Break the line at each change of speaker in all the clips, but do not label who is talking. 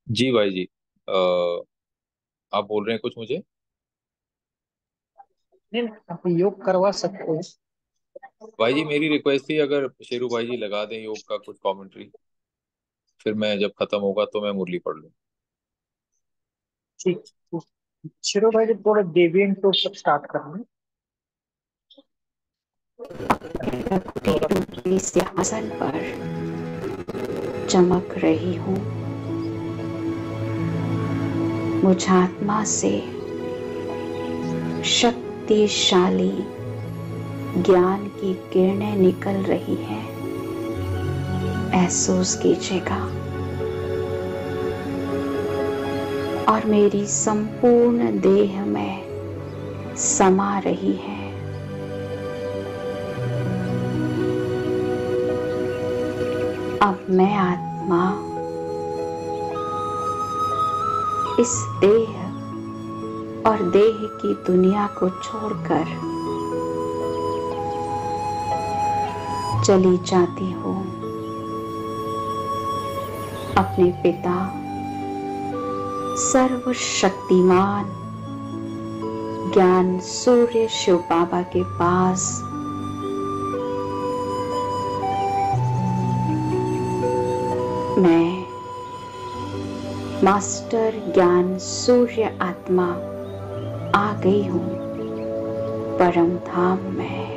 जी भाई जी। आप बोल रहे हैं कुछ मुझे।
नहीं नहीं, आप योग करवा सकते हैं।
भाई जी मेरी रिक्वेस्ट थी, अगर शेरू भाई जी लगा दें योग का कुछ कमेंट्री, फिर मैं जब खत्म होगा तो मैं मुरली पढ़ लूँ।
ठीक। शिरो भाई जी थोड़ा डेविएंट टू सब स्टार्ट करना है। थोड़ा
टूटी सिंहासन पर चमक रही हूँ। मुझात्मा से शक्तिशाली ज्ञान की किरणें निकल रही हैं। महसूस कीजिएगा और मेरी संपूर्ण देह में समा रही है। अब मैं आत्मा इस देह और देह की दुनिया को छोड़कर चली जाती हूँ अपने पिता सर्वशक्तिमान ज्ञान सूर्य शिव बाबा के पास। मैं मास्टर ज्ञान सूर्य आत्मा आ गई हूँ परम धाम में।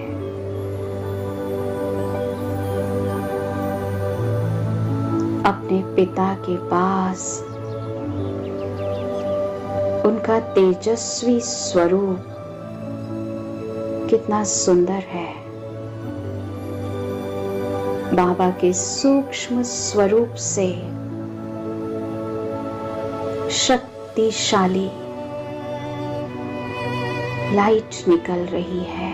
अपने पिता के पास उनका तेजस्वी स्वरूप कितना सुंदर है। बाबा के सूक्ष्म स्वरूप से शक्तिशाली लाइट निकल रही है।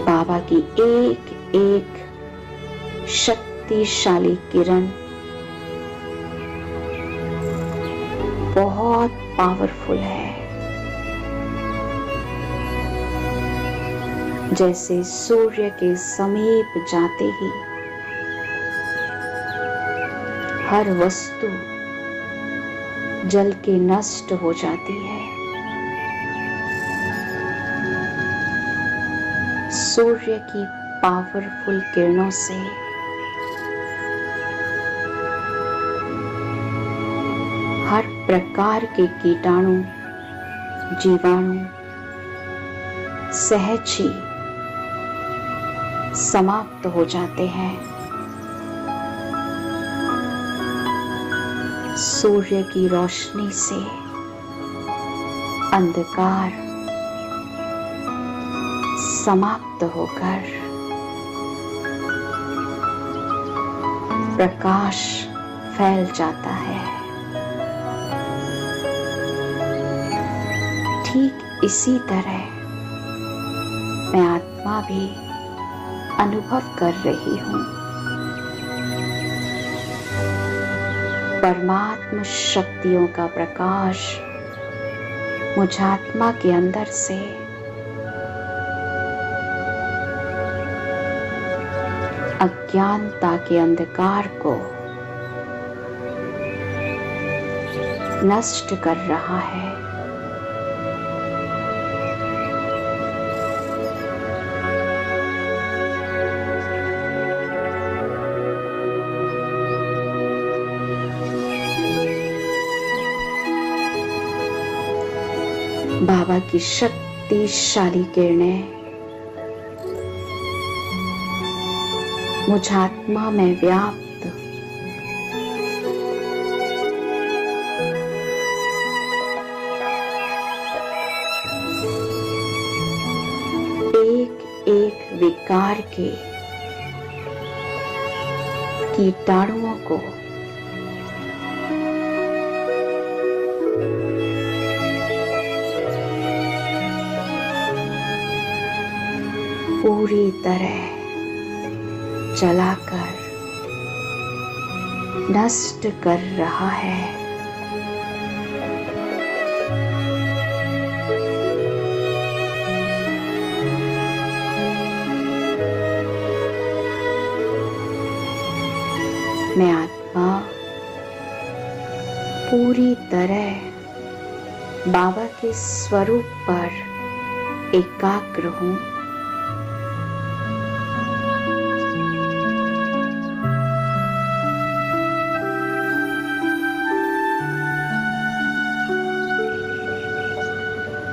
बाबा की एक एक शक्तिशाली किरण बहुत पावरफुल है। जैसे सूर्य के समीप जाते ही हर वस्तु जल के नष्ट हो जाती है, सूर्य की पावरफुल किरणों से हर प्रकार के कीटाणु जीवाणु सहज ही समाप्त हो जाते हैं। सूर्य की रोशनी से अंधकार समाप्त होकर प्रकाश फैल जाता है। ठीक इसी तरह मैं आत्मा भी अनुभव कर रही हूँ। परमात्म शक्तियों का प्रकाश मुझ आत्मा के अंदर से अज्ञानता के अंधकार को नष्ट कर रहा है। बाबा की शक्तिशाली किरणें मुझ आत्मा में व्याप्त एक एक विकार के कीटाणुओं को पूरी तरह जलाकर नष्ट कर रहा है। पूरी तरह बाबा के स्वरूप पर एकाग्र हूँ।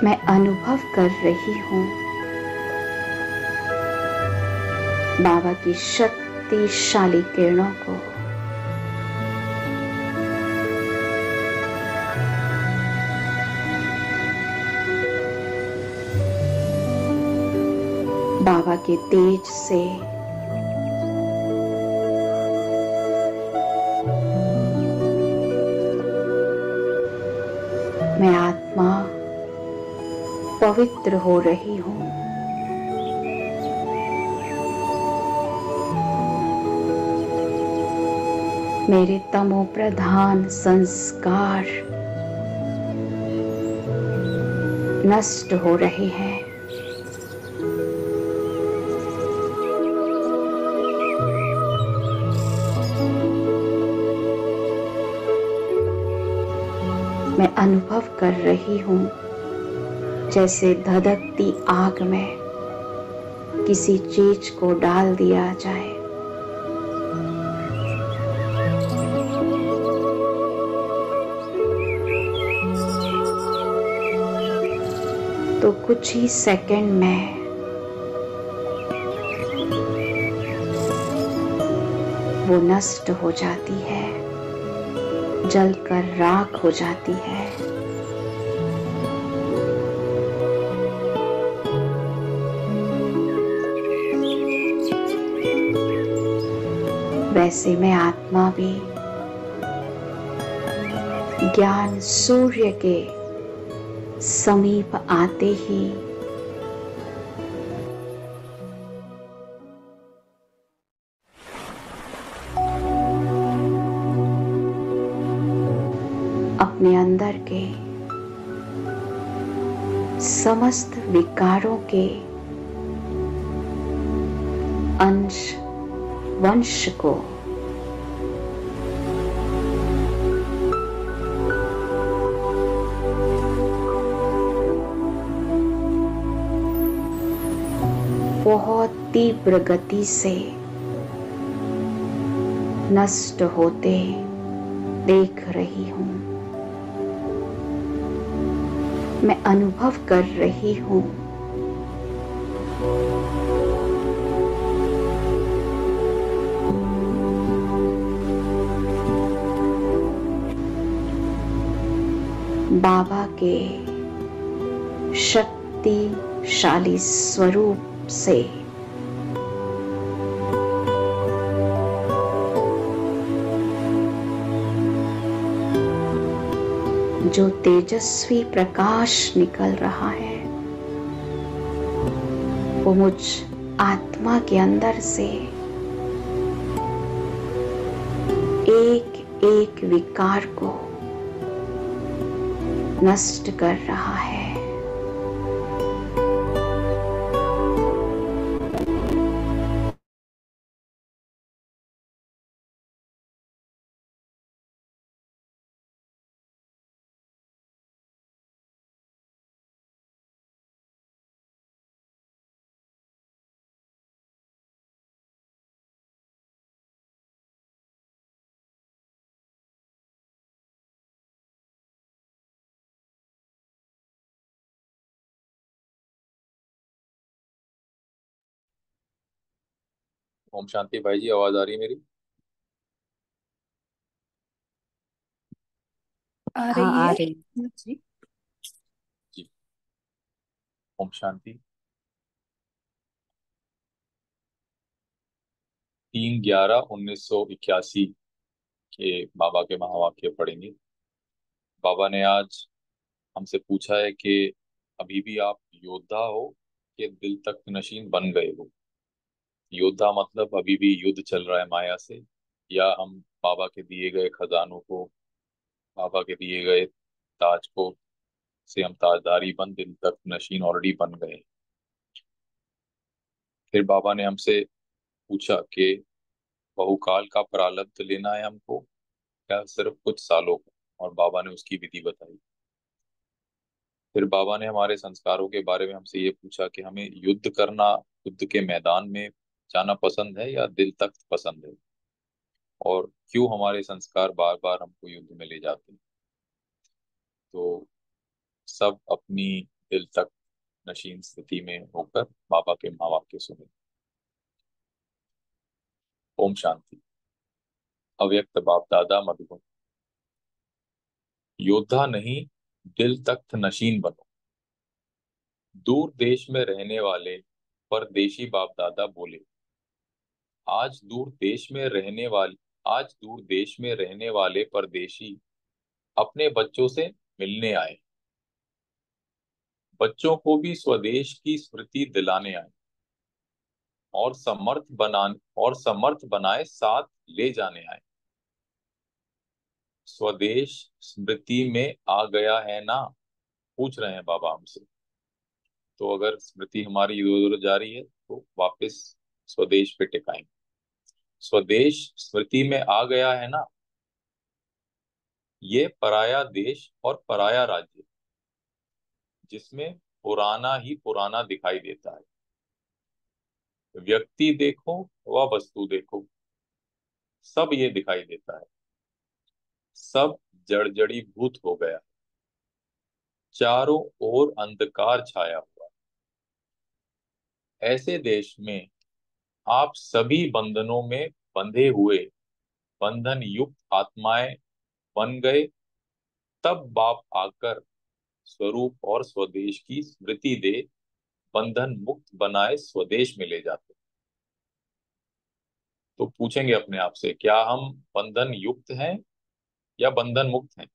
मैं अनुभव कर रही हूँ बाबा की शक्तिशाली किरणों को। बाबा के तेज से मैं आत्मा पवित्र हो रही हूँ। मेरे तमो प्रधान संस्कार नष्ट हो रहे हैं। मैं अनुभव कर रही हूँ जैसे धधकती आग में किसी चीज को डाल दिया जाए। तो कुछ ही सेकंड में वो नष्ट हो जाती है, जलकर राख हो जाती है। वैसे में आत्मा भी ज्ञान सूर्य के समीप आते ही अपने अंदर के समस्त विकारों के अंश वंश को बहुत तीव्र गति से नष्ट होते देख रही हूँ। मैं अनुभव कर रही हूँ बाबा के शक्तिशाली स्वरूप से जो तेजस्वी प्रकाश निकल रहा है वो मुझ आत्मा के अंदर से एक एक विकार को नष्ट कर रहा है।
ओम शांति भाई जी, आवाज आ रही है मेरी?
आ
हाँ,
रही
आ
है
रही।
जी।
जी। ओम शांति। 3/11/1981 के बाबा के महावाक्य पढ़ेंगे। बाबा ने आज हमसे पूछा है कि अभी भी आप योद्धा हो कि दिल तक नशीन बन गए हो। योद्धा मतलब अभी भी युद्ध चल रहा है माया से, या हम बाबा के दिए गए खजानों को, बाबा के दिए गए ताज को से हम ताजदारी बन दिल तक नशीन ऑलरेडी बन गए। फिर बाबा ने हमसे पूछा कि बहुकाल का प्रारब्ध लेना है हमको या सिर्फ कुछ सालों का। और बाबा ने उसकी विधि बताई। फिर बाबा ने हमारे संस्कारों के बारे में हमसे ये पूछा कि हमें युद्ध करना, युद्ध के मैदान में जाना पसंद है या दिल तक पसंद है, और क्यों हमारे संस्कार बार बार हमको युद्ध में ले जाते हैं। तो सब अपनी दिल तक नशीन स्थिति में होकर बाबा के महावाक्य सुने। ओम शांति। अव्यक्त बाप दादा मधुबन। योद्धा नहीं, दिल तख्त नशीन बनो। दूर देश में रहने वाले परदेशी बाप दादा बोले, आज दूर देश में रहने वाले आज दूर देश में रहने वाले परदेशी अपने बच्चों से मिलने आए। बच्चों को भी स्वदेश की स्मृति दिलाने आए, और समर्थ बनाए साथ ले जाने आए। स्वदेश स्मृति में आ गया है ना, पूछ रहे हैं बाबा हमसे। तो अगर स्मृति हमारी इधर उधर जा रही है तो वापस स्वदेश पे टिकाएंगे। स्वदेश स्मृति में आ गया है ना, ये पराया देश और पराया राज्य जिसमें पुराना ही पुराना दिखाई देता है। व्यक्ति देखो व वस्तु देखो, सब ये दिखाई देता है। सब जड़जड़ी भूत हो गया, चारों ओर अंधकार छाया हुआ। ऐसे देश में आप सभी बंधनों में बंधे हुए बंधन युक्त आत्माएं बन गए। तब बाप आकर स्वरूप और स्वदेश की स्मृति दे बंधन मुक्त बनाए स्वदेश में ले जाते। तो पूछेंगे अपने आप से, क्या हम बंधन युक्त हैं या बंधन मुक्त हैं?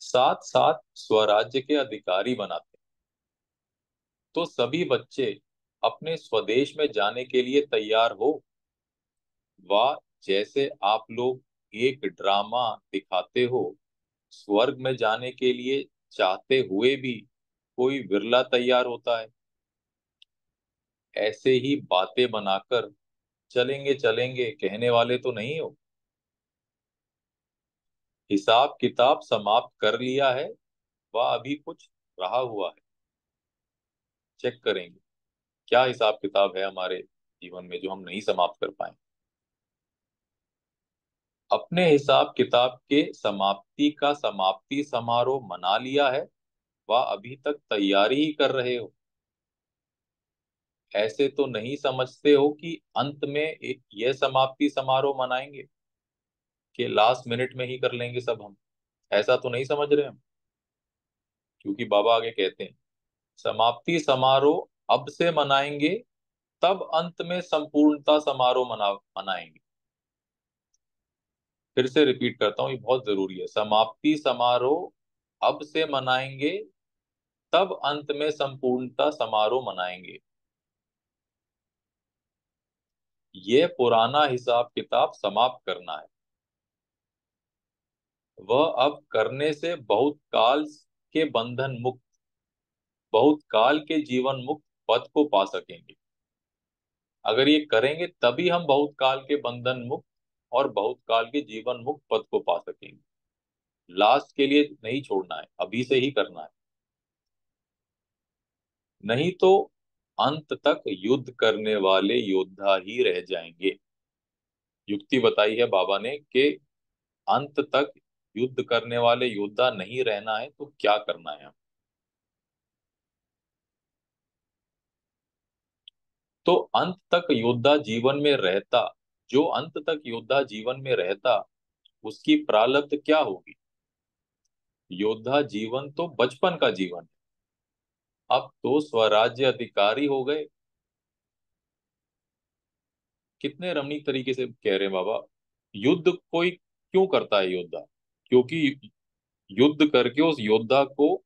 साथ साथ स्वराज्य के अधिकारी बनाते। तो सभी बच्चे अपने स्वदेश में जाने के लिए तैयार हो। वाह, जैसे आप लोग एक ड्रामा दिखाते हो, स्वर्ग में जाने के लिए चाहते हुए भी कोई विरला तैयार होता है। ऐसे ही बातें बनाकर चलेंगे चलेंगे कहने वाले तो नहीं हो। हिसाब किताब समाप्त कर लिया है, वह अभी कुछ रहा हुआ है। चेक करेंगे क्या हिसाब किताब है हमारे जीवन में जो हम नहीं समाप्त कर पाए। अपने हिसाब किताब के समाप्ति का समाप्ति समारोह मना लिया है, वह अभी तक तैयारी ही कर रहे हो। ऐसे तो नहीं समझते हो कि अंत में यह समाप्ति समारोह मनाएंगे कि लास्ट मिनट में ही कर लेंगे सब हम। ऐसा तो नहीं समझ रहे हम, क्योंकि बाबा आगे कहते हैं समाप्ति समारोह अब से मनाएंगे, तब अंत में संपूर्णता समारोह मनाएंगे। फिर से रिपीट करता हूं, ये बहुत जरूरी है। समाप्ति समारोह अब से मनाएंगे, तब अंत में संपूर्णता समारोह मनाएंगे। ये पुराना हिसाब किताब समाप्त करना है। वह अब करने से बहुत काल के बंधन मुक्त, बहुत काल के जीवन मुक्त पद को पा सकेंगे। अगर ये करेंगे तभी हम बहुत काल के बंधन मुक्त और बहुत काल के जीवन मुक्त पद को पा सकेंगे। लास्ट के लिए नहीं छोड़ना है, अभी से ही करना है। नहीं तो अंत तक युद्ध करने वाले योद्धा ही रह जाएंगे। युक्ति बताई है बाबा ने कि अंत तक युद्ध करने वाले योद्धा नहीं रहना है तो क्या करना है। तो अंत तक योद्धा जीवन में रहता, जो अंत तक योद्धा जीवन में रहता उसकी प्रारब्ध क्या होगी। योद्धा जीवन तो बचपन का जीवन है, अब तो स्वराज्य अधिकारी हो गए। कितने रमणीक तरीके से कह रहे हैं बाबा। युद्ध कोई क्यों करता है योद्धा? क्योंकि युद्ध करके उस योद्धा को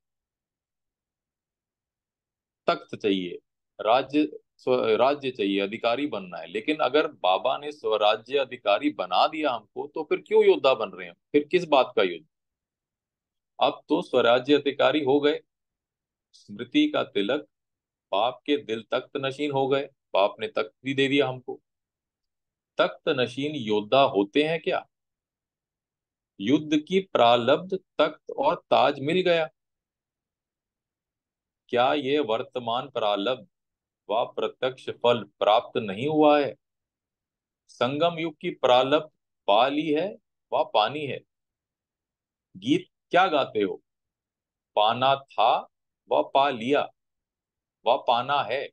तख्त चाहिए, राज्य, स्वराज्य चाहिए, अधिकारी बनना है। लेकिन अगर बाबा ने स्वराज्य अधिकारी बना दिया हमको तो फिर क्यों योद्धा बन रहे हैं? फिर किस बात का युद्ध? अब तो स्वराज्य अधिकारी हो गए, स्मृति का तिलक, बाप के दिल तख्त नशीन हो गए। बाप ने तख्त भी दे दिया हमको। तख्त नशीन योद्धा होते हैं क्या? युद्ध की प्रारब्ध तख्त और ताज मिल गया। क्या ये वर्तमान प्रारब्ध व प्रत्यक्ष फल प्राप्त नहीं हुआ है? संगम युग की प्रारब्ध पा ली है व पानी है। गीत क्या गाते हो? पाना था व पा लिया व पाना है।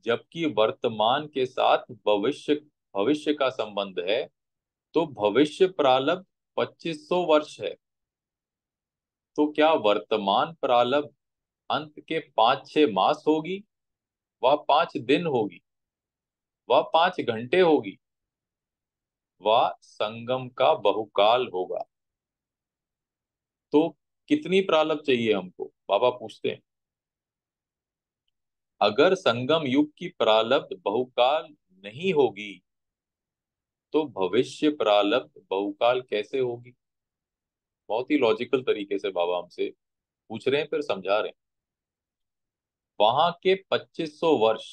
जबकि वर्तमान के साथ भविष्य भविष्य का संबंध है, तो भविष्य प्रारब्ध 2500 वर्ष है। तो क्या वर्तमान प्रारब्ध अंत के 5-6 मास होगी, व 5 दिन होगी, व 5 घंटे होगी, व संगम का बहुकाल होगा? तो कितनी प्रारब्ध चाहिए हमको, बाबा पूछते हैं। अगर संगम युग की प्रारब्ध बहुकाल नहीं होगी, तो भविष्य प्रारब्ध बहुकाल कैसे होगी? बहुत ही लॉजिकल तरीके से बाबा हमसे पूछ रहे हैं, फिर समझा रहे हैं। वहां के 2500 वर्ष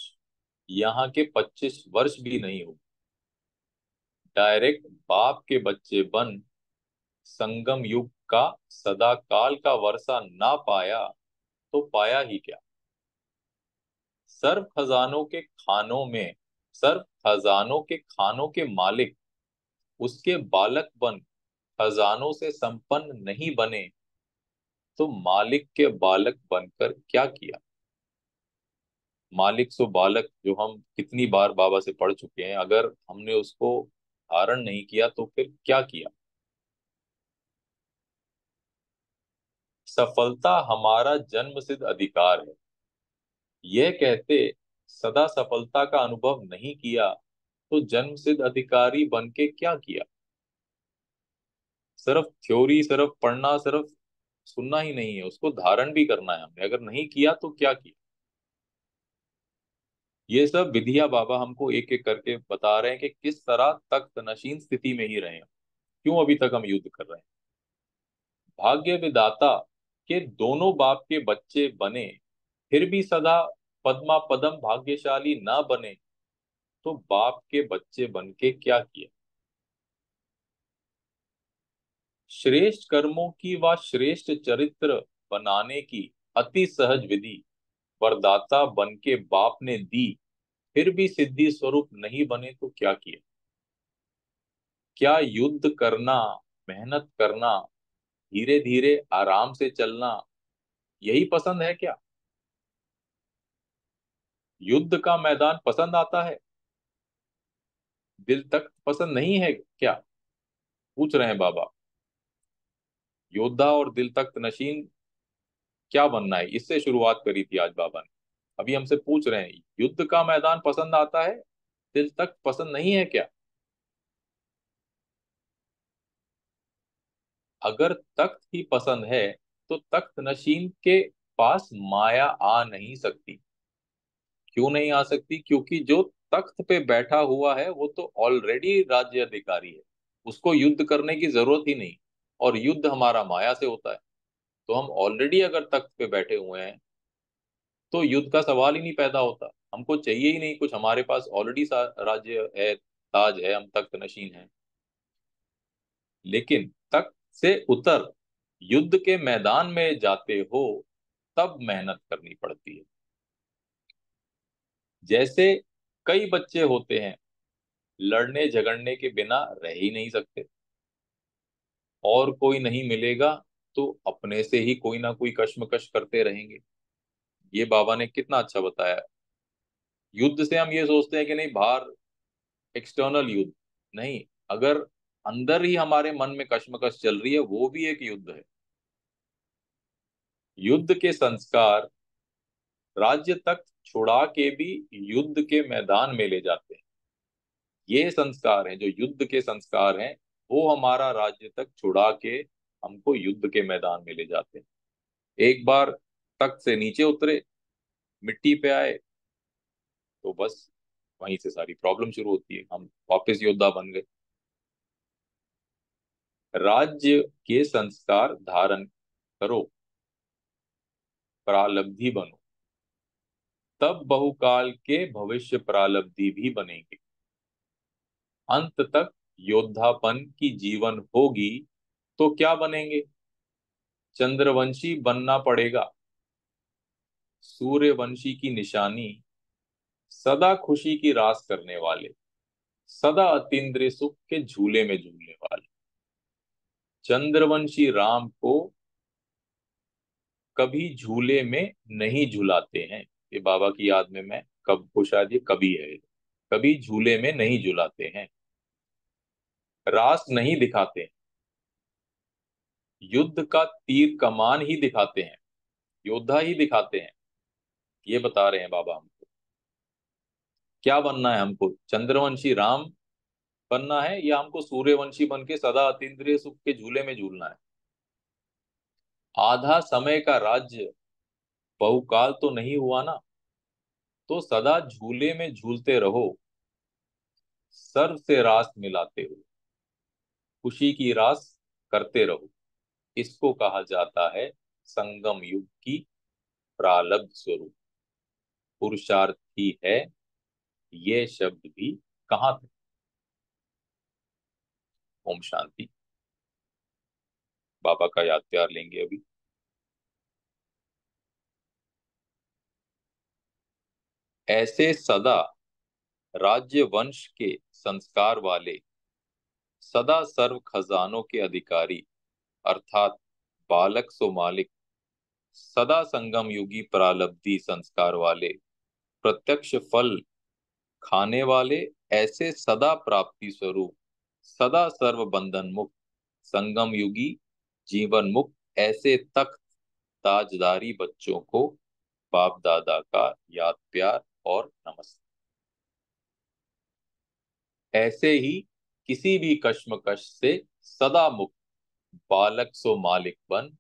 यहाँ के 25 वर्ष भी नहीं हो। डायरेक्ट बाप के बच्चे बन संगम युग का सदा काल का वर्षा ना पाया तो पाया ही क्या? सर्व खजानों के खानों में सर्व खजानों के खानों के मालिक उसके बालक बन खजानों से संपन्न नहीं बने, तो मालिक के बालक बनकर क्या किया? मालिक सो बालक, जो हम कितनी बार बाबा से पढ़ चुके हैं, अगर हमने उसको धारण नहीं किया तो फिर क्या किया? सफलता हमारा जन्मसिद्ध अधिकार है, यह कहते सदा सफलता का अनुभव नहीं किया तो जन्मसिद्ध अधिकारी बन के क्या किया? सिर्फ थ्योरी, सिर्फ पढ़ना, सिर्फ सुनना ही नहीं है, उसको धारण भी करना है हमने। अगर नहीं किया तो क्या किया? ये सब विधिया बाबा हमको एक एक करके बता रहे हैं कि किस तरह तख्त नशीन स्थिति में ही रहे हैं, क्यों अभी तक हम युद्ध कर रहे हैं। भाग्य विधाता के दोनों बाप के बच्चे बने, फिर भी सदा पद्मा पदम भाग्यशाली ना बने, तो बाप के बच्चे बन के क्या किया? श्रेष्ठ कर्मों की व श्रेष्ठ चरित्र बनाने की अति सहज विधि वरदाता बन के बाप ने दी, फिर भी सिद्धि स्वरूप नहीं बने तो क्या किया? क्या युद्ध करना, मेहनत करना, धीरे धीरे आराम से चलना, यही पसंद है क्या? युद्ध का मैदान पसंद आता है, दिल तक पसंद नहीं है क्या? पूछ रहे हैं बाबा। योद्धा और दिल तख्त नशीन क्या बनना है, इससे शुरुआत करी थी आज बाबा ने। अभी हमसे पूछ रहे हैं, युद्ध का मैदान पसंद आता है, दिल तख्त पसंद नहीं है क्या? अगर तख्त ही पसंद है, तो तख्त नशीन के पास माया आ नहीं सकती। क्यों नहीं आ सकती? क्योंकि जो तख्त पे बैठा हुआ है वो तो ऑलरेडी राज्य अधिकारी है, उसको युद्ध करने की जरूरत ही नहीं। और युद्ध हमारा माया से होता है, तो हम ऑलरेडी अगर तख्त पे बैठे हुए हैं तो युद्ध का सवाल ही नहीं पैदा होता। हमको चाहिए ही नहीं कुछ, हमारे पास ऑलरेडी राज्य है, ताज है, हम तख्त नशीन हैं। लेकिन तख्त से उतर युद्ध के मैदान में जाते हो, तब मेहनत करनी पड़ती है। जैसे कई बच्चे होते हैं, लड़ने झगड़ने के बिना रह ही नहीं सकते, और कोई नहीं मिलेगा तो अपने से ही कोई ना कोई कश्मकश करते रहेंगे। ये बाबा ने कितना अच्छा बताया। युद्ध से हम ये सोचते हैं कि नहीं, बाहर एक्सटर्नल युद्ध नहीं, अगर अंदर ही हमारे मन में कश्मकश चल रही है, वो भी एक युद्ध है। युद्ध के संस्कार राज्य तक छुड़ा के भी युद्ध के मैदान में ले जाते हैं। ये संस्कार हैं जो युद्ध के संस्कार हैं, वो हमारा राज्य तक छुड़ा के हमको युद्ध के मैदान में ले जाते हैं। एक बार तख्त से नीचे उतरे, मिट्टी पे आए, तो बस वहीं से सारी प्रॉब्लम शुरू होती है, हम वापस योद्धा बन गए। राज्य के संस्कार धारण करो, प्रालब्धि बनो, तब बहुकाल के भविष्य प्रालब्धि भी बनेंगे। अंत तक योद्धापन की जीवन होगी तो क्या बनेंगे? चंद्रवंशी बनना पड़ेगा। सूर्यवंशी की निशानी सदा खुशी की रास करने वाले, सदा अतीन्द्रिय सुख के झूले में झूलने वाले। चंद्रवंशी राम को कभी झूले में नहीं झुलाते हैं। ये बाबा की याद में मैं कब को, शायद ये कभी है। कभी झूले में नहीं झुलाते हैं, रास नहीं दिखाते हैं, युद्ध का तीर कमान ही दिखाते हैं, योद्धा ही दिखाते हैं। ये बता रहे हैं बाबा हमको क्या बनना है। हमको चंद्रवंशी राम बनना है या हमको सूर्यवंशी बन के सदा अतीन्द्रिय सुख के झूले में झूलना है? आधा समय का राज्य बहुकाल तो नहीं हुआ ना, तो सदा झूले में झूलते रहो, सर्व से रास मिलाते हो, खुशी की रास करते रहो। इसको कहा जाता है संगम युग की प्रारब्ध स्वरूप। पुरुषार्थी है ये शब्द भी कहाँ थे? ओम शांति। बाबा का याद प्यार लेंगे अभी। ऐसे सदा राज्य वंश के संस्कार वाले, सदा सर्व खजानों के अधिकारी, अर्थात बालक सो मालिक, सदा संगम युगी प्रालब्धि संस्कार वाले, प्रत्यक्ष फल खाने वाले, ऐसे सदा प्राप्ति स्वरूप, सदा सर्व बंधन मुक्त, संगम युगी जीवन मुक्त, ऐसे तख्त ताजदारी बच्चों को बाप दादा का याद प्यार और नमस्ते। ऐसे ही किसी भी कश्मकश से सदा मुक्त, बालक सो मालिक बन,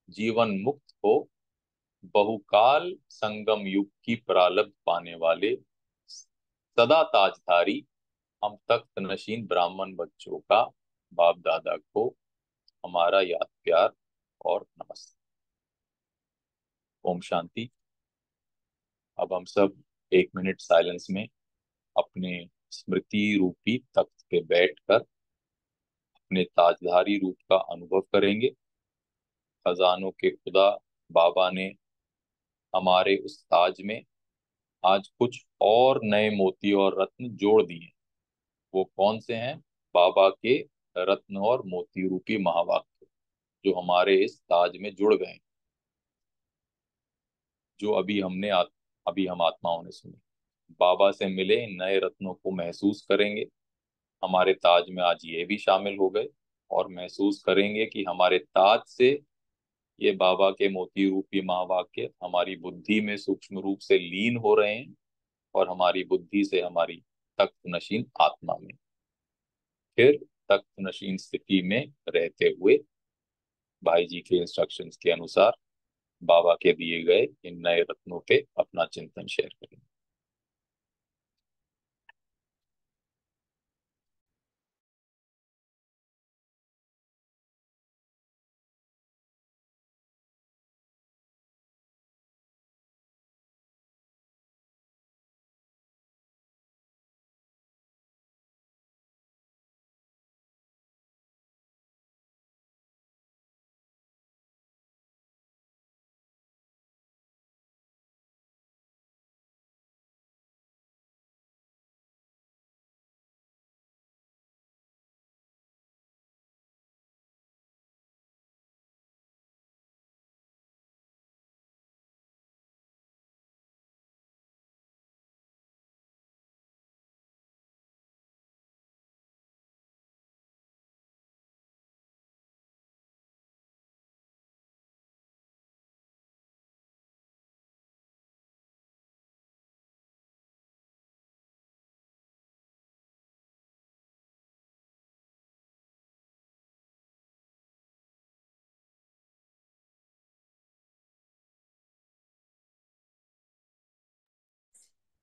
जीवन मुक्त हो, बहुकाल संगम युग की प्रालब्ध पाने वाले, सदा ताजधारी हम तख्त नशीन ब्राह्मण बच्चों का बाप दादा को हमारा याद प्यार और नमस्ते। ओम शांति। अब हम सब 1 मिनट साइलेंस में अपने स्मृति रूपी तख्त पे बैठकर अपने ताजधारी रूप का अनुभव करेंगे। खजानों के खुदा बाबा ने हमारे उस ताज में आज कुछ और नए मोती और रत्न जोड़ दिए। वो कौन से हैं? बाबा के रत्न और मोती रूपी महावाक्य जो हमारे इस ताज में जुड़ गए, जो अभी हम आत्माओं ने सुने। बाबा से मिले इन नए रत्नों को महसूस करेंगे। हमारे ताज में आज ये भी शामिल हो गए और महसूस करेंगे कि हमारे ताज से ये बाबा के मोती रूपी महावाक्य हमारी बुद्धि में सूक्ष्म रूप से लीन हो रहे हैं और हमारी बुद्धि से हमारी तख्त नशीन आत्मा में फिर तख्त नशीन स्थिति में रहते हुए भाई जी के इंस्ट्रक्शंस के अनुसार बाबा के दिए गए इन नए रत्नों पे अपना चिंतन शेयर करेंगे।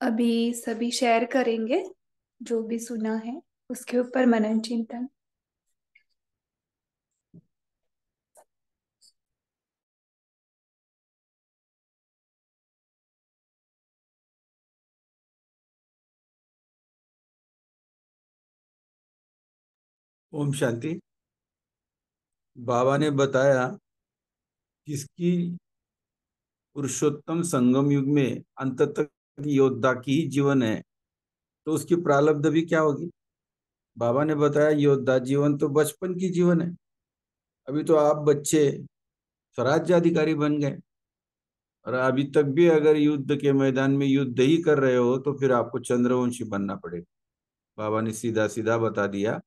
अभी सभी शेयर करेंगे जो भी सुना है उसके ऊपर मनन चिंतन।
ओम शांति। बाबा ने बताया किसकी पुरुषोत्तम संगम युग में अंत तक योद्धा की ही जीवन है, तो उसकी प्रारब्ध भी क्या होगी। बाबा ने बताया योद्धा जीवन तो बचपन की जीवन है। अभी तो आप बच्चे स्वराज्य अधिकारी बन गए, और अभी तक भी अगर युद्ध के मैदान में युद्ध ही कर रहे हो तो फिर आपको चंद्रवंशी बनना पड़ेगा। बाबा ने सीधा सीधा बता दिया।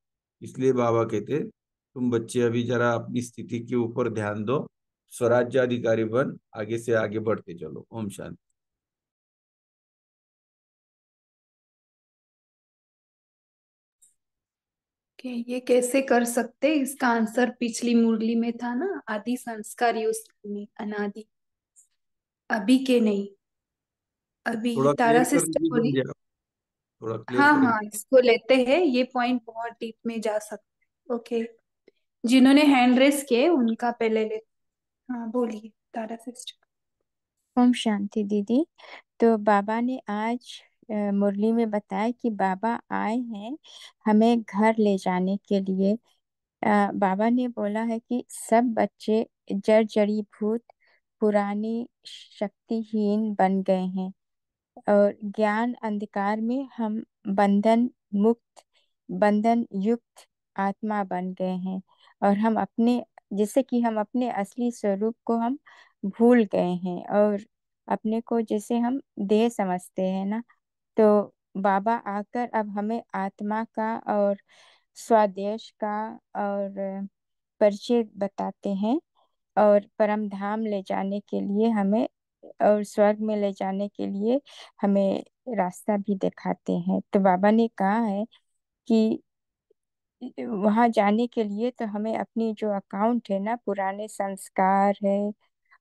इसलिए बाबा कहते तुम बच्चे अभी जरा अपनी स्थिति के ऊपर ध्यान दो, स्वराज्य अधिकारी बन, आगे से आगे बढ़ते चलो। ओम शांति।
कि ये कैसे कर सकते, इसका आंसर पिछली मुरली में था ना, आदि संस्कार यूज करने, अनादि, अभी के नहीं। अभी
थोड़ा
तारा
क्लियर कर
सिस्टर
दीजिए
बोली।
बंदे आप, थोड़ा क्लियर
हाँ
करें।
हाँ, इसको लेते हैं, ये पॉइंट बहुत डीप में जा सकते। ओके, जिन्होंने हैंड रेस किए उनका पहले ले। हाँ बोलिए तारा सिस्टर।
ओम शांति दीदी। तो बाबा ने आज मुरली में बताया कि बाबा आए हैं हमें घर ले जाने के लिए। बाबा ने बोला है कि सब बच्चे जड़ जड़ीभूत पुरानी शक्तिहीन बन गए हैं, और ज्ञान अंधकार में हम बंधन मुक्त बंधन युक्त आत्मा बन गए हैं, और हम अपने जैसे कि हम अपने असली स्वरूप को हम भूल गए हैं, और अपने को जैसे हम देह समझते हैं ना। तो बाबा आकर अब हमें आत्मा का और स्वदेश का और परिचय बताते हैं, और परम धाम ले जाने के लिए हमें और स्वर्ग में ले जाने के लिए हमें रास्ता भी दिखाते हैं। तो बाबा ने कहा है कि वहां जाने के लिए तो हमें अपनी जो अकाउंट है ना, पुराने संस्कार है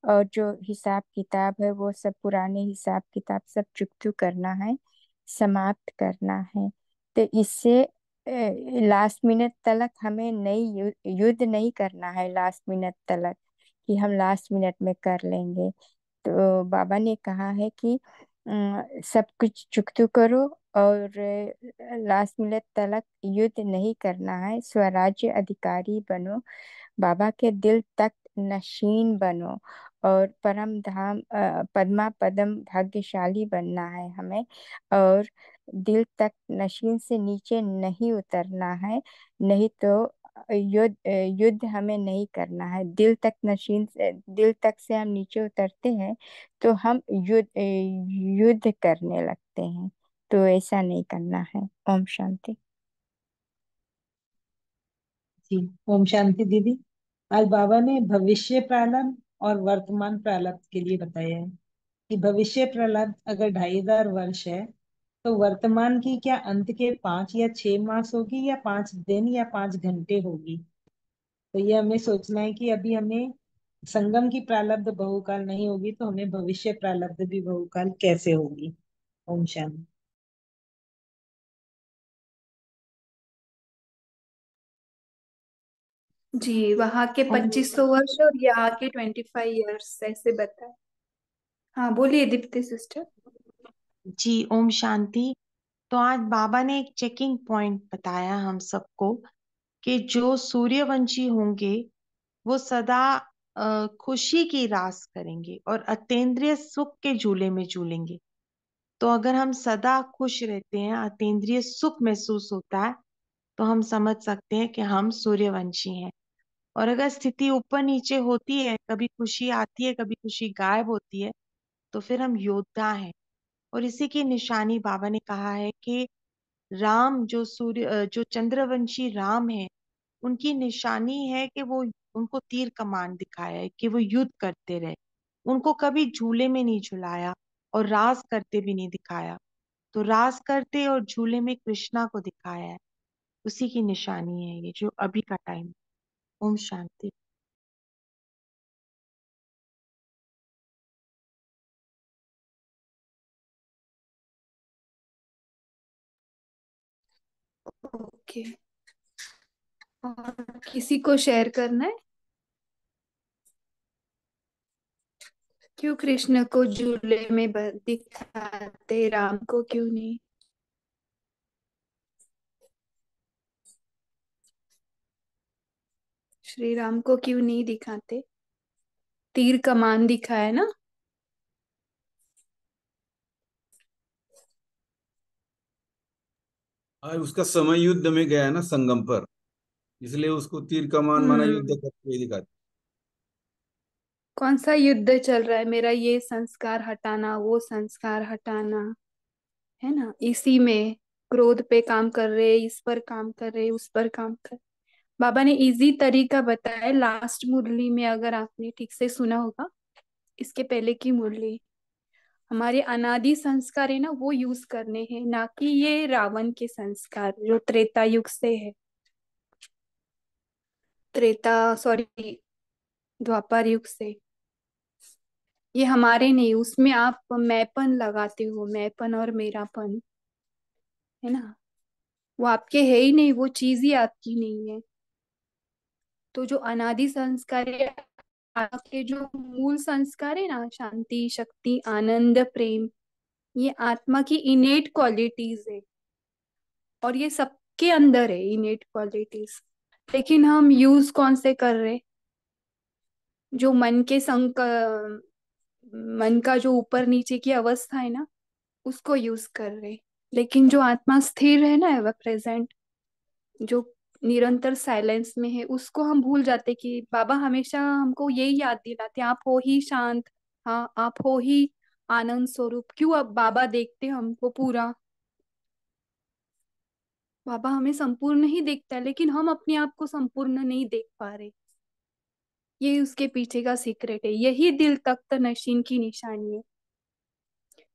और जो हिसाब किताब है, वो सब पुराने हिसाब किताब सब चुकतू करना है, समाप्त करना है। तो इससे लास्ट मिनट तलक हमें नहीं युद्ध नहीं करना है, लास्ट मिनट तलक कि हम लास्ट मिनट में कर लेंगे। तो बाबा ने कहा है कि सब कुछ चुकतू करो, और लास्ट मिनट तलक युद्ध नहीं करना है, स्वराज्य अधिकारी बनो, बाबा के दिल तक नशीन बनो, और परम धाम पद्मा पदम भाग्यशाली बनना है हमें, और दिल तक नशीन से नीचे नहीं उतरना है। नहीं तो युद्ध हमें नहीं करना है। दिल तक नशीन से, दिल तक से हम नीचे उतरते हैं तो हम युद्ध करने लगते हैं। तो ऐसा नहीं करना है। ओम शांति।
जी, ओम शांति दीदी। आज बाबा ने भविष्य प्रारब्ध और वर्तमान प्रारब्ध के लिए बताया है कि भविष्य प्रारब्ध अगर 2500 वर्ष है, तो वर्तमान की क्या अंत के 5 या 6 मास होगी, या 5 दिन, या 5 घंटे होगी। तो ये हमें सोचना है कि अभी हमें संगम की प्रारब्ध बहुकाल नहीं होगी, तो हमें भविष्य प्रारब्ध भी बहुकाल कैसे होगी। ओम शांति।
जी, वहां के 2500 वर्ष और यहाँ के 25 years ऐसे बताए। हाँ बोलिए दीप्ति सिस्टर।
जी ओम शांति। तो आज बाबा ने एक चेकिंग पॉइंट बताया हम सबको कि जो सूर्यवंशी होंगे वो सदा खुशी की रास करेंगे और अतीन्द्रिय सुख के झूले में झूलेंगे। तो अगर हम सदा खुश रहते हैं, अतीन्द्रिय सुख महसूस होता है, तो हम समझ सकते हैं कि हम सूर्यवंशी हैं। और अगर स्थिति ऊपर नीचे होती है, कभी खुशी आती है कभी खुशी गायब होती है, तो फिर हम योद्धा हैं। और इसी की निशानी बाबा ने कहा है कि राम जो चंद्रवंशी राम है, उनकी निशानी है कि वो उनको तीर कमान दिखाया है कि वो युद्ध करते रहे, उनको कभी झूले में नहीं झुलाया और रास करते भी नहीं दिखाया। तो रास करते और झूले में कृष्णा को दिखाया है। उसी की निशानी है ये जो अभी का टाइम। ओम शांति।
ओके, और किसी को शेयर करना है? क्यों कृष्ण को झूले में दिखाते, राम को क्यों नहीं? श्री राम को क्यों नहीं दिखाते? तीर कमान दिखाया ना।
और उसका समय युद्ध में गया है ना संगम पर, इसलिए उसको तीर कमान माना युद्ध
हम्म।
करते हुए दिखाते।
कौन सा युद्ध चल रहा है? मेरा ये संस्कार हटाना, वो संस्कार हटाना, है ना? इसी में क्रोध पे काम कर रहे, इस पर काम कर रहे, उस पर काम कर। बाबा ने इजी तरीका बताया लास्ट मुरली में, अगर आपने ठीक से सुना होगा। इसके पहले की मुरली, हमारे अनादि संस्कार है ना, वो यूज करने हैं, ना कि ये रावण के संस्कार जो त्रेता युग से है। त्रेता, सॉरी, द्वापर युग से। ये हमारे नहीं, उसमें आप मैंपन लगाते हो, मैंपन और मेरापन, है ना? वो आपके है ही नहीं, वो चीज ही आपकी नहीं है। तो जो अनादि संस्कार है, आपके जो मूल संस्कार है ना, शांति, शक्ति, आनंद, प्रेम, ये आत्मा की इनेट क्वालिटीज है। और ये सबके अंदर है, इनेट क्वालिटीज। लेकिन हम यूज कौन से कर रहे? जो मन का जो ऊपर नीचे की अवस्था है ना, उसको यूज कर रहे। लेकिन जो आत्मा स्थिर है ना, एवर प्रेजेंट, जो निरंतर साइलेंस में है, उसको हम भूल जाते। कि बाबा हमेशा हमको यही याद दिलाते, आप हो ही शांत, हाँ आप हो ही आनंद स्वरूप। क्यों? अब बाबा देखते हमको पूरा, बाबा हमें संपूर्ण ही देखता है, लेकिन हम अपने आप को संपूर्ण नहीं देख पा रहे। ये उसके पीछे का सीक्रेट है, यही दिल तख्त नशीन की निशानी है।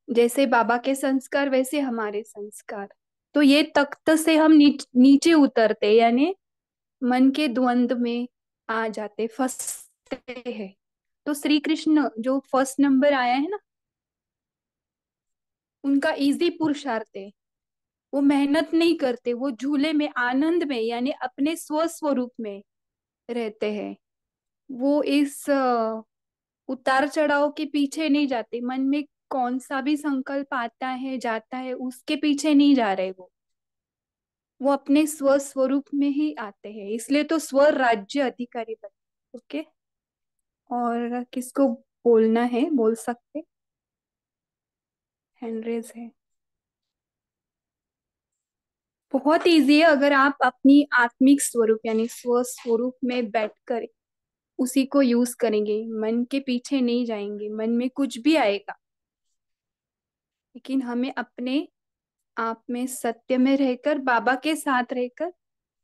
जैसे बाबा के संस्कार वैसे हमारे संस्कार। तो ये तख्त से हम नीचे उतरते, यानी मन के द्वंद में आ जाते, फंसते हैं। तो श्री कृष्ण जो फर्स्ट नंबर आया है ना, उनका इजी पुरुषार्थ है। वो मेहनत नहीं करते, वो झूले में आनंद में, यानी अपने स्वस्वरूप में रहते हैं। वो इस उतार चढ़ाव के पीछे नहीं जाते। मन में कौन सा भी संकल्प आता है जाता है, उसके पीछे नहीं जा रहे। वो अपने स्व स्वरूप में ही आते हैं, इसलिए तो स्व राज्य अधिकारी बने। ओके। और किसको बोलना है, बोल सकते? हैंड रेज है। बहुत इजी है, अगर आप अपनी आत्मिक स्वरूप यानी स्व स्वरूप में बैठकर उसी को यूज करेंगे, मन के पीछे नहीं जाएंगे। मन में कुछ भी आएगा, लेकिन हमें अपने आप में सत्य में रहकर, बाबा के साथ रहकर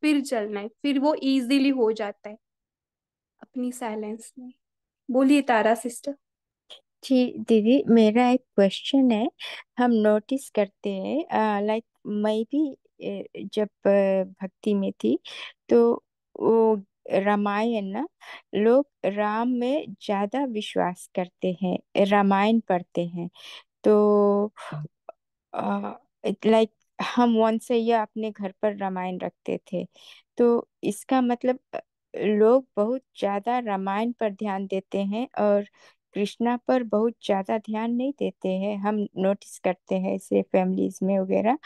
फिर चलना है। फिर वो इजीली हो जाता है अपनी साइलेंस में। बोलिए तारा सिस्टर।
जी दीदी, मेरा एक क्वेश्चन है। हम नोटिस करते हैं, लाइक मैं भी जब भक्ति में थी, तो वो रामायण ना, लोग राम में ज्यादा विश्वास करते हैं, रामायण पढ़ते हैं। तो लाइक हम once a year अपने घर पर रामायण रखते थे। तो इसका मतलब लोग बहुत ज्यादा रामायण पर ध्यान देते हैं और कृष्णा पर बहुत ज्यादा ध्यान नहीं देते हैं। हम नोटिस करते हैं इसे फैमिलीज में वगैरह।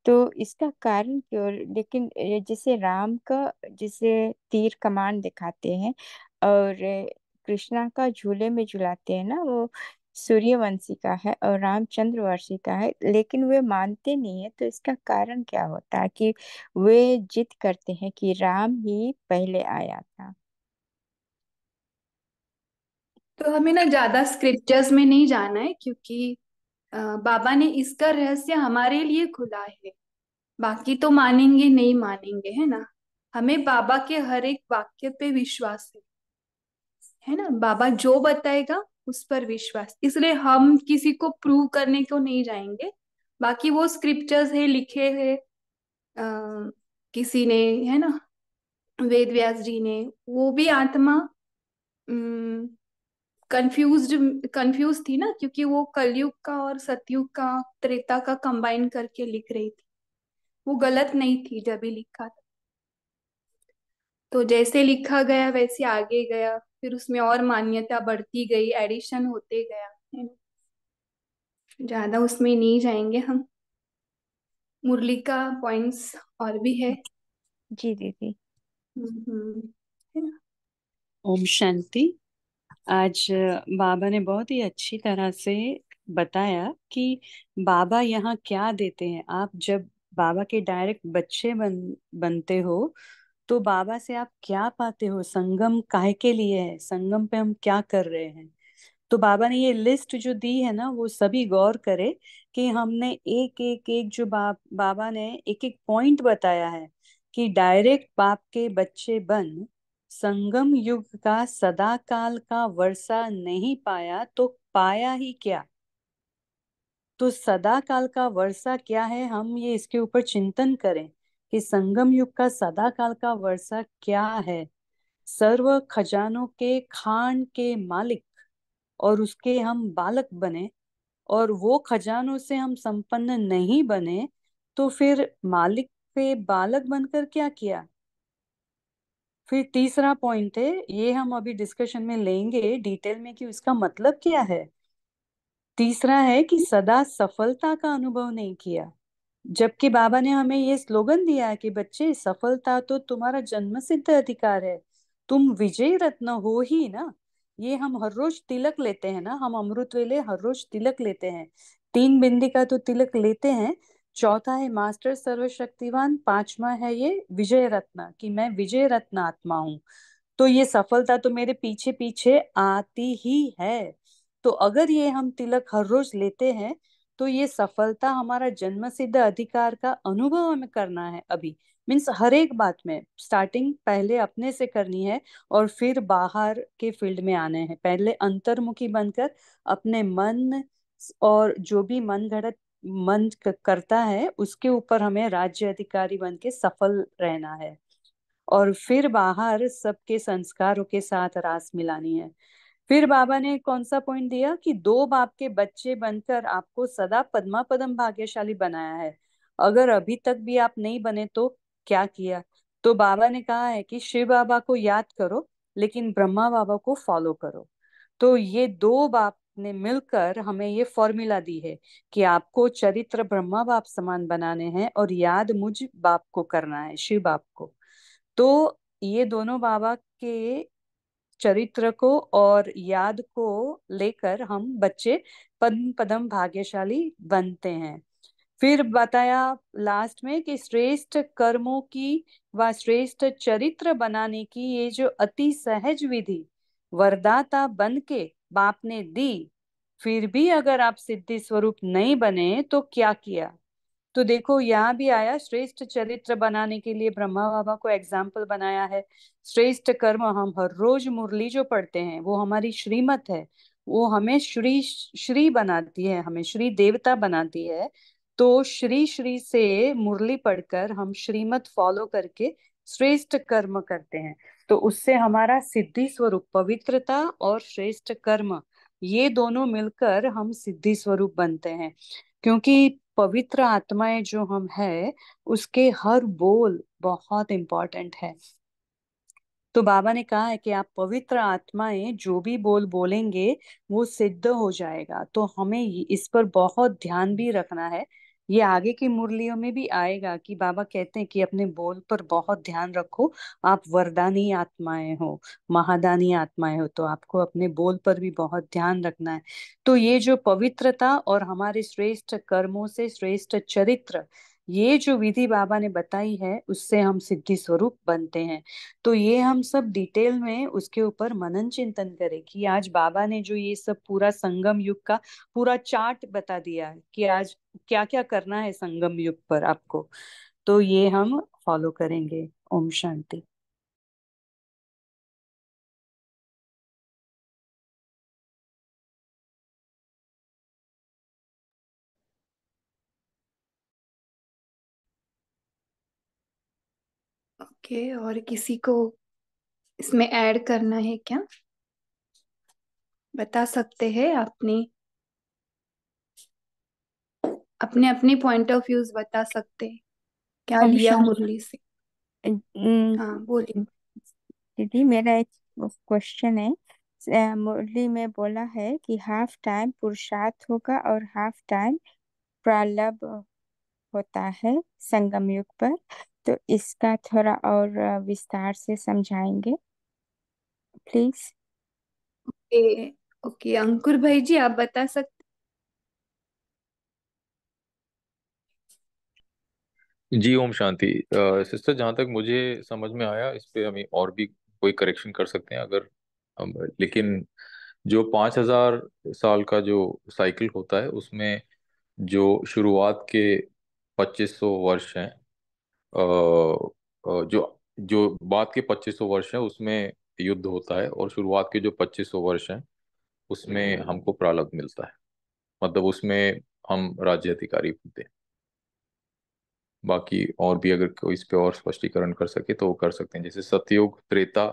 तो इसका कारण क्यों? लेकिन जैसे राम का, जैसे तीर कमान दिखाते हैं, और कृष्णा का झूले में झुलाते हैं ना, वो सूर्यवंशी का है और रामचंद्र वंशी का है, लेकिन वे मानते नहीं है। तो इसका कारण क्या होता है कि वे जिद करते हैं कि राम ही पहले आया था?
तो हमें ना ज्यादा स्क्रिप्चर्स में नहीं जाना है, क्योंकि बाबा ने इसका रहस्य हमारे लिए खुला है। बाकी तो मानेंगे नहीं मानेंगे, है ना? हमें बाबा के हर एक वाक्य पे विश्वास है ना? बाबा जो बताएगा उस पर विश्वास, इसलिए हम किसी को प्रूव करने को नहीं जाएंगे। बाकी वो स्क्रिप्चर्स है, लिखे हैं किसी ने, है ना, वेद व्यास जी ने। वो भी आत्मा कंफ्यूज थी ना, क्योंकि वो कलयुग का और सतयुग का, त्रेता का कंबाइन करके लिख रही थी। वो गलत नहीं थी जब भी लिखा था। तो जैसे लिखा गया वैसे आगे गया, फिर उसमें और मान्यता बढ़ती गई, एडिशन होते गया, है ना? ज्यादा उसमें नहीं जाएंगे हम। मुरली का पॉइंट्स और भी है।
जी दीदी।
हम्म, है ना?
ओम शांति। आज बाबा ने बहुत ही अच्छी तरह से बताया कि बाबा यहाँ क्या देते हैं। आप जब बाबा के डायरेक्ट बच्चे बनते हो तो बाबा से आप क्या पाते हो, संगम काहे के लिए है, संगम पे हम क्या कर रहे हैं। तो बाबा ने ये लिस्ट जो दी है ना, वो सभी गौर करे कि हमने एक एक एक जो बाबा ने एक एक पॉइंट बताया है कि डायरेक्ट बाप के बच्चे बन संगम युग का सदा काल का वर्षा नहीं पाया तो पाया ही क्या। तो सदा काल का वर्षा क्या है, हम ये इसके ऊपर चिंतन करें कि संगम युग का सदा काल का वर्षा क्या है। सर्व खजानों के खान के मालिक और उसके हम बालक बने और वो खजानों से हम संपन्न नहीं बने तो फिर मालिक पे बालक बनकर क्या किया। फिर तीसरा पॉइंट है, ये हम अभी डिस्कशन में लेंगे डिटेल में कि उसका मतलब क्या है। तीसरा है कि सदा सफलता का अनुभव नहीं किया, जबकि बाबा ने हमें ये स्लोगन दिया है कि बच्चे सफलता तो तुम्हारा जन्म सिद्ध अधिकार है, तुम विजय रत्न हो ही ना। ये हम हर रोज तिलक लेते हैं ना, हम अमृत वेले हर रोज तिलक लेते हैं, 3 बिंदी का तो तिलक लेते हैं। चौथा है मास्टर सर्वशक्तिवान, पांचवा है ये विजय रत्न कि मैं विजय रत्न आत्मा हूँ। तो ये सफलता तो मेरे पीछे पीछे आती ही है। तो अगर ये हम तिलक हर रोज लेते हैं तो ये सफलता हमारा जन्म सिद्ध अधिकार का अनुभव हमें करना है अभी। मीन्स हर एक बात में स्टार्टिंग पहले अपने से करनी है और फिर बाहर के फील्ड में आने हैं। पहले अंतर्मुखी बनकर अपने मन और जो भी मन घड़त करता है उसके ऊपर हमें राज्य अधिकारी बन के सफल रहना है और फिर बाहर सबके संस्कारों के साथ रास मिलानी है। फिर बाबा ने कौन सा पॉइंट दिया कि दो बाप के बच्चे बनकर आपको सदा पद्मा पदम भाग्यशाली बनाया है। अगर अभी तक भी आप नहीं बने तो क्या किया। तो बाबा ने कहा है कि शिव बाबा को याद करो लेकिन ब्रह्मा बाबा को फॉलो करो। तो ये दो बाप ने मिलकर हमें ये फॉर्मूला दी है कि आपको चरित्र ब्रह्मा बाप समान बनाने हैं और याद मुझ बाप को करना है, शिव बाप को। तो ये दोनों बाबा के चरित्र को और याद को लेकर हम बच्चे पद्म पदम भाग्यशाली बनते हैं। फिर बताया लास्ट में कि श्रेष्ठ कर्मों की व श्रेष्ठ चरित्र बनाने की ये जो अति सहज विधि वरदाता बन के बाप ने दी, फिर भी अगर आप सिद्धि स्वरूप नहीं बने तो क्या किया। तो देखो यहाँ भी आया श्रेष्ठ चरित्र बनाने के लिए ब्रह्मा बाबा को एग्जाम्पल बनाया है। श्रेष्ठ कर्म हम हर रोज मुरली जो पढ़ते हैं वो हमारी श्रीमत है, वो हमें श्री श्री बनाती है, हमें श्री देवता बनाती है। तो श्री श्री से मुरली पढ़कर हम श्रीमत फॉलो करके श्रेष्ठ कर्म करते हैं। तो उससे हमारा सिद्धि स्वरूप पवित्रता और श्रेष्ठ कर्म ये दोनों मिलकर हम सिद्धि स्वरूप बनते हैं। क्योंकि पवित्र आत्माएं जो हम है उसके हर बोल बहुत इंपॉर्टेंट है। तो बाबा ने कहा है कि आप पवित्र आत्माएं जो भी बोल बोलेंगे वो सिद्ध हो जाएगा। तो हमें इस पर बहुत ध्यान भी रखना है। ये आगे की मुरलियों में भी आएगा कि बाबा कहते हैं कि अपने बोल पर बहुत ध्यान रखो, आप वरदानी आत्माएं हो, महादानी आत्माएं हो, तो आपको अपने बोल पर भी बहुत ध्यान रखना है। तो ये जो पवित्रता और हमारे श्रेष्ठ कर्मों से श्रेष्ठ चरित्र ये जो विधि बाबा ने बताई है उससे हम सिद्धि स्वरूप बनते हैं। तो ये हम सब डिटेल में उसके ऊपर मनन चिंतन करें कि आज बाबा ने जो ये सब पूरा संगम युग का पूरा चार्ट बता दिया है कि आज क्या क्या करना है संगम युग पर आपको, तो ये हम फॉलो करेंगे। ओम शांति।
ओके, और किसी को इसमें ऐड करना है क्या, बता सकते हैं। अपनी अपने अपने पॉइंट ऑफ व्यूज बता सकते हैं क्या
ओम
लिया
शांति।
मुरली से।
अम,
हाँ बोलिए।
दीदी मेरा एक क्वेश्चन है। मुरली में बोला है कि हाफ टाइम पुरुषार्थ होगा और हाफ टाइम प्रारब्ध होता है संगम युग पर। तो इसका थोड़ा और विस्तार से समझाएंगे। प्लीज।
ओके अंकुर भाई जी, आप बता सकते।
जी ओम शांति। सिस्टर, जहाँ तक मुझे समझ में आया, इस पे हमें और भी कोई करेक्शन कर सकते हैं अगर हम, लेकिन जो 5,000 साल का जो साइकिल होता है उसमें जो शुरुआत के 2500 वर्ष हैं, जो जो बाद के 2500 वर्ष हैं उसमें युद्ध होता है, और शुरुआत के जो 2500 वर्ष हैं उसमें हमको प्रारब्ध मिलता है, मतलब उसमें हम राज्य अधिकारी बनते हैं। बाकी और भी अगर कोई इस पे और स्पष्टीकरण कर सके तो वो कर सकते हैं, जैसे सतयुग, त्रेता,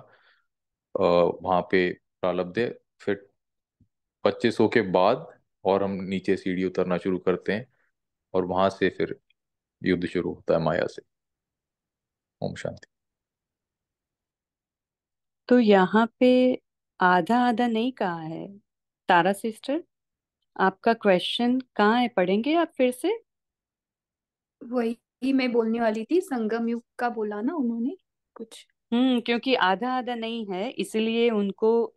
वहाँ पे प्रारब्ध है, फिर 2500 के बाद और हम नीचे सीढ़ी उतरना शुरू करते हैं, और वहां से फिर युद्ध शुरू होता है माया से। ओम शांति।
तो यहाँ पे आधा आधा नहीं कहा है। तारा सिस्टर, आपका क्वेश्चन कहाँ है, पढ़ेंगे आप फिर से?
वही मैं बोलने वाली थी, संगम युग का बोला ना उन्होंने कुछ।
क्योंकि आधा आधा नहीं है, इसलिए उनको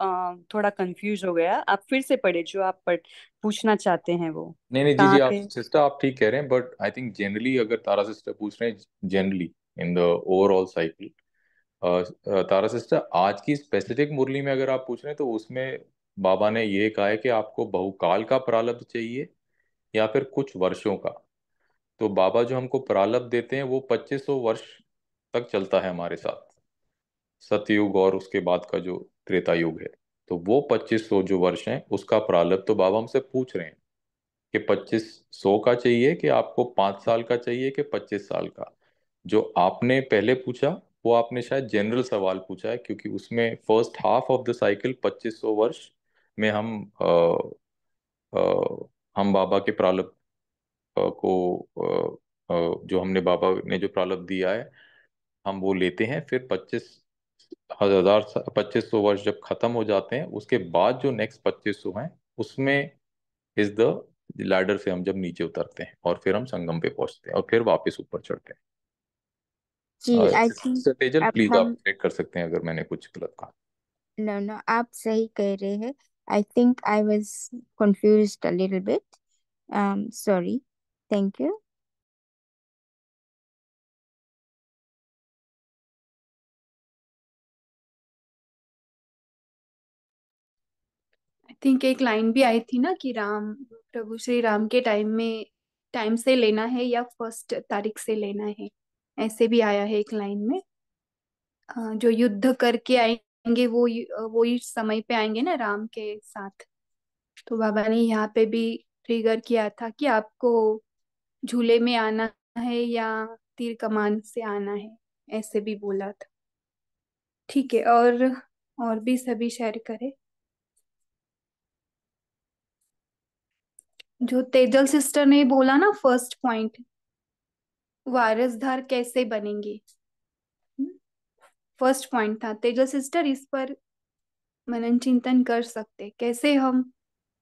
थोड़ा कंफ्यूज हो गया। आप फिर से पढ़े जो आप पूछना चाहते हैं वो।
नहीं नहीं, जी जी,
कहाँ
आप
पे?
सिस्टर आप ठीक कह रहे हैं, बट आई थिंक जनरली अगर तारा सिस्टर पूछ रहे हैं, generally in the overall cycle, Tara sister आज की स्पेसिफिक मुरली में अगर आप पूछ रहे हैं तो उसमें बाबा ने ये कहा है कि आपको बहुकाल का प्रारब्ध चाहिए या फिर कुछ वर्षों का। तो बाबा जो हमको प्रारब्ध देते हैं वो 2500 वर्ष तक चलता है हमारे साथ, सतयुग और उसके बाद का जो त्रेता युग है। तो वो 2500 जो वर्ष हैं उसका प्रारब्ध तो बाबा हमसे पूछ रहे हैं कि 2500 का चाहिए कि आपको 5 साल का चाहिए कि 25 साल का। जो आपने पहले पूछा वो आपने शायद जनरल सवाल पूछा है, क्योंकि उसमें first half of the cycle 2500 वर्ष में हम बाबा के प्रारब्ध जो हमने बाबा ने जो प्रारब्ध दिया है हम वो लेते हैं। फिर 2500 वर्ष जब खत्म हो जाते हैं उसके बाद जो नेक्स्ट 2500 हैं उसमें इज द लैडर से हम जब नीचे उतरते हैं और फिर हम संगम पे पहुंचते हैं और फिर वापस ऊपर चढ़ते
जी
हैं।
आई थिंक
तेजल
अब
प्लीज आप
हम
करेक्ट कर सकते हैं अगर मैंने कुछ गलत कहा।
नो नो, आप सही कह रहे हैं। I think I was confused a little bit. Sorry. Thank you.
I think एक लाइन भी आई थी ना कि राम, प्रभु श्री राम के टाइम से लेना है या फर्स्ट तारीख से लेना है, ऐसे भी आया है एक लाइन में। जो युद्ध करके आएंगे वो ही समय पे आएंगे ना राम के साथ। तो बाबा ने यहाँ पे भी ट्रिगर किया था कि आपको झूले में आना है या तीर कमान से आना है, ऐसे भी बोला था। ठीक है, और भी सभी शेयर करें। जो तेजल सिस्टर ने बोला ना फर्स्ट पॉइंट, वारसदार कैसे बनेंगे, फर्स्ट पॉइंट था तेजल सिस्टर, इस पर मनन चिंतन कर सकते कैसे हम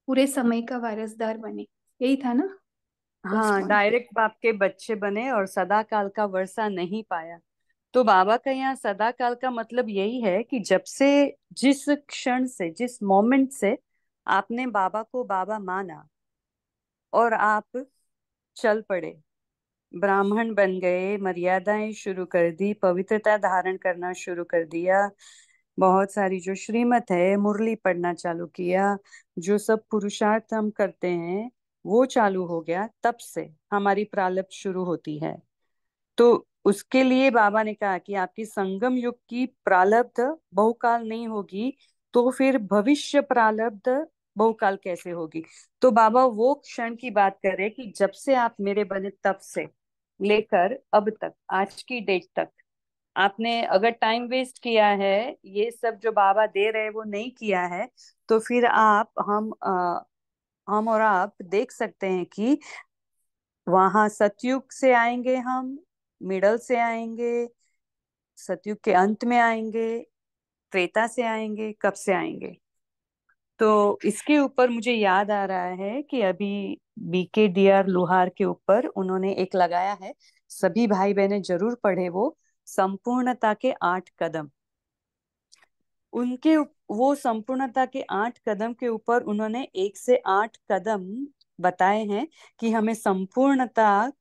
पूरे समय का वारसदार बने, यही था ना फर्स्ट
हाँ,
पॉइंट।
डायरेक्ट बाप के बच्चे बने और सदा काल का वर्षा नहीं पाया। तो बाबा का यहाँ सदा काल का मतलब यही है कि जब से, जिस क्षण से, जिस मोमेंट से आपने बाबा को बाबा माना और आप चल पड़े, ब्राह्मण बन गए, मर्यादाएं शुरू कर दी, पवित्रता धारण करना शुरू कर दिया, बहुत सारी जो श्रीमत है, मुरली पढ़ना चालू किया, जो सब पुरुषार्थ हम करते हैं वो चालू हो गया, तब से हमारी प्रारब्ध शुरू होती है। तो उसके लिए बाबा ने कहा कि आपकी संगम युग की प्रारब्ध बहुकाल नहीं होगी, तो फिर भविष्य प्रारब्ध बहुकाल कैसे होगी? तो बाबा वो क्षण की बात कर रहे कि जब से आप मेरे बने तब से लेकर अब तक, आज की डेट तक, आपने अगर टाइम वेस्ट किया है, ये सब जो बाबा दे रहे हैं वो नहीं किया है, तो फिर हम और आप देख सकते हैं कि वहां सतयुग से आएंगे हम, मिडल से आएंगे, सतयुग के अंत में आएंगे, त्रेता से आएंगे, कब से आएंगे। तो इसके ऊपर मुझे याद आ रहा है कि अभी BK DR लोहार के ऊपर उन्होंने एक लगाया है, सभी भाई बहनें जरूर पढ़े वो, संपूर्णता के 8 कदम। वो संपूर्णता के 8 कदम के ऊपर उन्होंने 1 से 8 कदम बताए हैं कि हमें संपूर्णता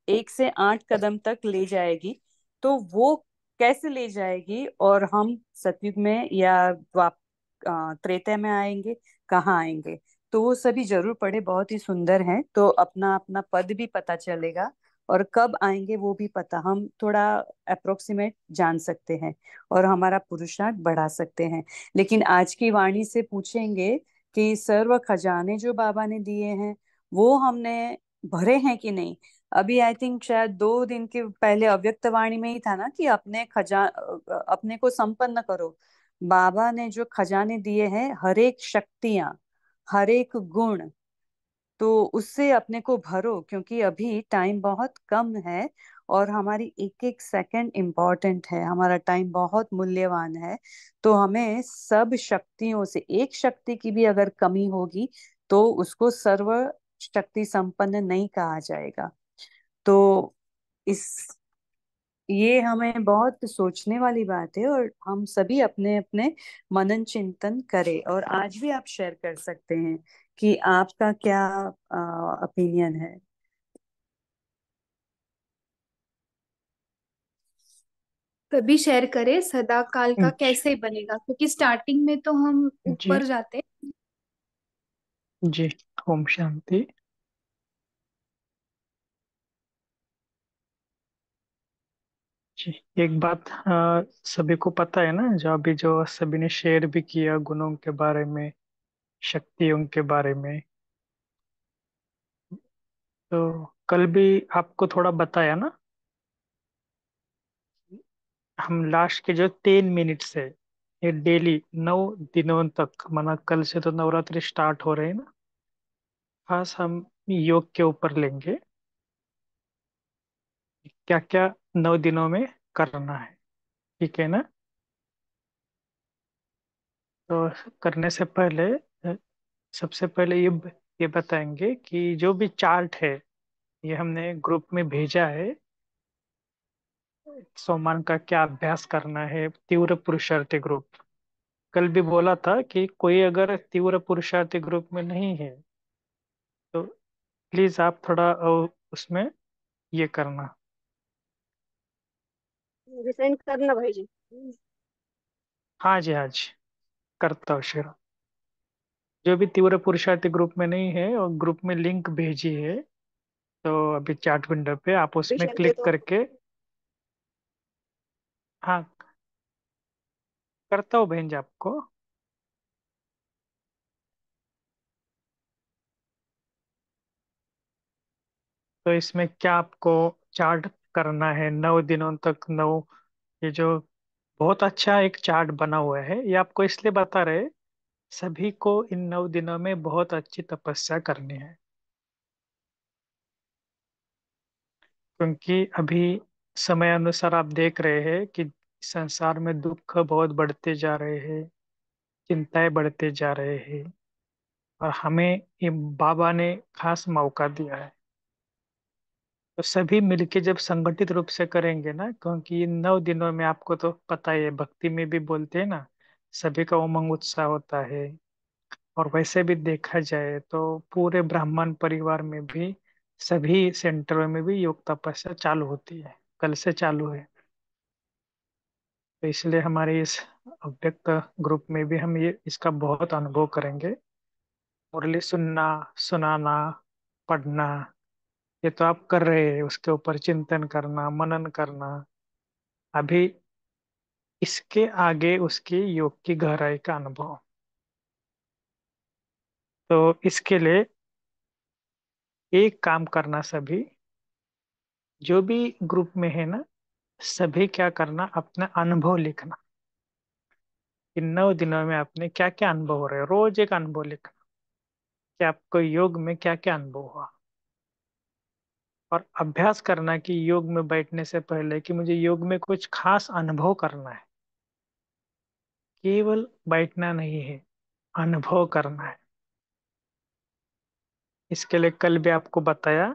1 से 8 कदम तक ले जाएगी। तो वो कैसे ले जाएगी, और हम सतयुग में या त्रेता में आएंगे, कहाँ आएंगे, तो वो सभी जरूर पढ़े, बहुत ही सुंदर हैं। तो अपना अपना पद भी पता चलेगा, और कब आएंगे वो भी पता, हम थोड़ा अप्रोक्सीमेट जान सकते हैं और हमारा पुरुषार्थ बढ़ा सकते हैं। लेकिन आज की वाणी से पूछेंगे कि सर्व खजाने जो बाबा ने दिए हैं वो हमने भरे हैं कि नहीं। अभी आई थिंक शायद 2 दिन के पहले अव्यक्त वाणी में ही था ना कि अपने को संपन्न करो। बाबा ने जो खजाने दिए हैं, हर एक शक्तियां, हर एक गुण, तो उससे अपने को भरो, क्योंकि अभी टाइम बहुत कम है और हमारी एक एक सेकंड इम्पोर्टेंट है, हमारा टाइम बहुत मूल्यवान है। तो हमें सब शक्तियों से एक शक्ति की भी अगर कमी होगी तो उसको सर्व शक्ति संपन्न नहीं कहा जाएगा। तो इस ये हमें बहुत सोचने वाली बात है, और हम सभी अपने अपने मनन चिंतन करें। और आज भी आप शेयर कर सकते हैं कि आपका क्या ओपिनियन है।
तभी शेयर करें सदा काल का
जी
कैसे बनेगा, क्योंकि स्टार्टिंग में तो हम
जी
ऊपर जाते हैं।
जी। ओम शांति। जी, एक बात सभी को पता है ना, जो सभी ने शेयर भी किया गुणों के बारे में, शक्तियों के बारे में। तो कल भी आपको थोड़ा बताया ना, हम लास्ट के जो 3 मिनट से ये डेली 9 दिनों तक, माना कल से तो नवरात्रि स्टार्ट हो रहे हैं ना, खास हम योग के ऊपर लेंगे, क्या क्या 9 दिनों में करना है। ठीक है ना? तो करने से पहले सबसे पहले ये बताएंगे कि जो भी चार्ट है ये हमने ग्रुप में भेजा है। सोमवार का क्या अभ्यास करना है, तीव्र पुरुषार्थी ग्रुप। कल भी बोला था कि कोई अगर तीव्र पुरुषार्थी ग्रुप में नहीं है तो प्लीज आप थोड़ा उसमें ये करना।
मुझे सेंड करना भाई जी।
हाँ जी, हाँ जी, करता हूँ शेयर। जो भी तीव्र पुरुषार्थी ग्रुप में नहीं है और ग्रुप में लिंक भेजी है, तो अभी चैट विंडो पे आप उसमें
शेयर दे
क्लिक
दो।
करके, हाँ, करता हूँ बहन जी आपको। तो इसमें क्या आपको चार्ट करना है 9 दिनों तक, नौ, ये जो बहुत अच्छा एक चार्ट बना हुआ है, ये आपको इसलिए बता रहे, सभी को इन 9 दिनों में बहुत अच्छी तपस्या करनी है। क्योंकि अभी समय अनुसार आप देख रहे हैं कि संसार में दुख बहुत बढ़ते जा रहे हैं, चिंताएं बढ़ते जा रहे हैं, और हमें ये बाबा ने खास मौका दिया है। तो सभी मिलके जब संगठित रूप से करेंगे ना, क्योंकि इन 9 दिनों में आपको तो पता ही है, भक्ति में भी बोलते हैं ना, सभी का उमंग उत्साह होता है। और वैसे भी देखा जाए तो पूरे ब्राह्मण परिवार में भी सभी सेंटरों में भी योग तपस्या चालू होती है, कल से चालू है। तो इसलिए हमारे इस अव्यक्त ग्रुप में भी हम ये इसका बहुत अनुभव करेंगे। मुरली सुनना, सुनाना, पढ़ना, ये तो आप कर रहे हैं, उसके ऊपर चिंतन करना, मनन करना। अभी इसके आगे उसकी योग की गहराई का अनुभव। तो इसके लिए एक काम करना, सभी जो भी ग्रुप में है ना, सभी क्या करना, अपना अनुभव लिखना। इन 9 दिनों में आपने क्या क्या अनुभव हो रहे हैं, रोज एक अनुभव लिखना कि आपको योग में क्या क्या अनुभव हुआ। और अभ्यास करना कि योग में बैठने से पहले कि मुझे योग में कुछ खास अनुभव करना है, केवल बैठना नहीं है, अनुभव करना है। इसके लिए कल भी आपको बताया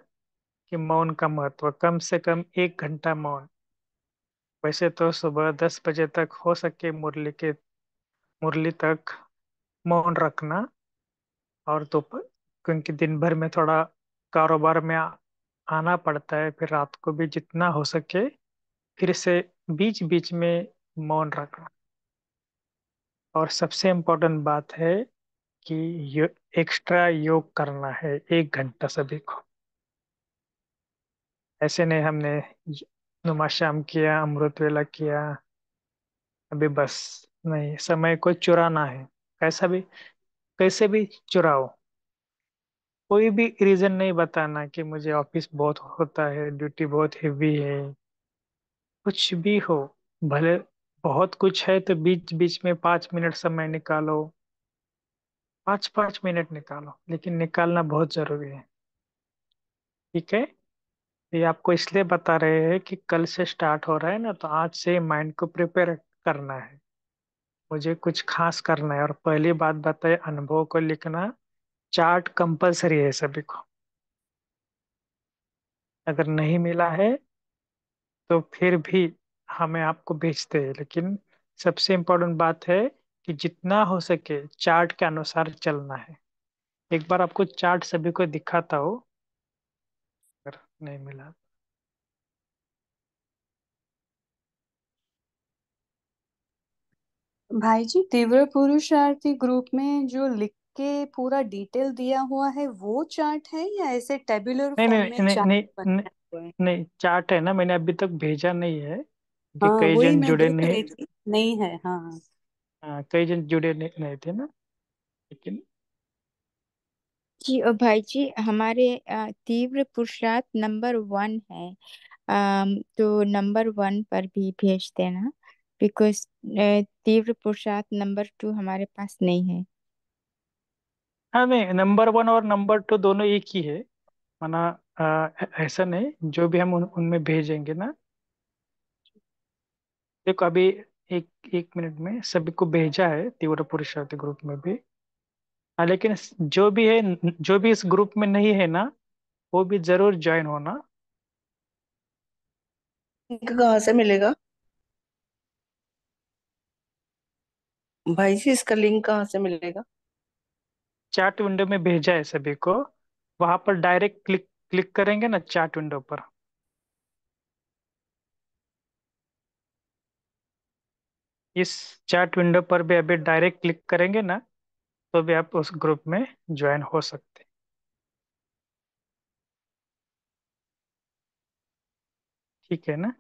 कि मौन का महत्व, कम से कम 1 घंटा मौन। वैसे तो सुबह 10 बजे तक हो सके मुरली के मुरली तक मौन रखना। और तो क्योंकि दिन भर में थोड़ा कारोबार में आना पड़ता है, फिर रात को भी जितना हो सके फिर से बीच बीच में मौन रखना। और सबसे इम्पोर्टेंट बात है कि एक्स्ट्रा योग करना है 1 घंटा सभी को। ऐसे नहीं हमने नुमा शाम किया, अमृत वेला किया, अभी बस नहीं, समय को चुराना है। कैसा भी, कैसे भी चुराओ, कोई भी रीजन नहीं बताना कि मुझे ऑफिस बहुत होता है, ड्यूटी बहुत हेवी है। कुछ भी हो, भले बहुत कुछ है तो बीच बीच में 5 मिनट समय निकालो, 5 5 मिनट निकालो, लेकिन निकालना बहुत जरूरी है। ठीक है। ये आपको इसलिए बता रहे हैं कि कल से स्टार्ट हो रहा है ना, तो आज से माइंड को प्रिपेयर करना है, मुझे कुछ खास करना है। और पहली बात बताए, अनुभव को लिखना, चार्ट कंपलसरी है सभी को। अगर नहीं मिला है तो फिर भी हमें आपको भेजते हैं, लेकिन सबसे इम्पोर्टेंट बात है कि जितना हो सके चार्ट के अनुसार चलना है। एक बार आपको चार्ट सभी को दिखाता हो, अगर नहीं मिला।
भाई जी, तीव्र पुरुषार्थी ग्रुप में जो लिख के पूरा डिटेल दिया हुआ है वो चार्ट है, या ऐसे टेबुलर
नहीं
फॉर्म
नहीं
में
नहीं
चार्ट
नहीं नहीं,
बनाया हुआ है?
नहीं चार्ट है ना, मैंने अभी तक भेजा नहीं है कि
हाँ,
कई
वही
जन
मैं
जुड़े
देख
नहीं।
रही थी, नहीं है। हाँ।
हाँ, कई जन जुड़े नहीं थे ना, लेकिन
जी और भाई जी, हमारे तीव्र पुरुषार्थ नंबर 1 है। तो नंबर 1 पर भी भेज देना, बिकॉज तीव्र पुरुषार्थ नंबर 2 हमारे पास नहीं है।
हाँ नहीं, नंबर 1 और नंबर 2 दोनों एक ही है। माना ऐसा नहीं, जो भी हम उनमें भेजेंगे ना, देखो अभी एक एक मिनट में सभी को भेजा है तीव्र पुरुषार्थी ग्रुप में भी। हाँ, लेकिन जो भी है, जो भी इस ग्रुप में नहीं है ना, वो भी जरूर ज्वाइन होना।
लिंक कहाँ से मिलेगा भाई जी? इसका लिंक कहाँ से मिलेगा?
चैट विंडो में भेजा है सभी को, वहां पर डायरेक्ट क्लिक क्लिक करेंगे ना चैट विंडो पर। इस चैट विंडो पर भी अभी डायरेक्ट क्लिक करेंगे ना, तो भी आप उस ग्रुप में ज्वाइन हो सकते हैं। ठीक है ना।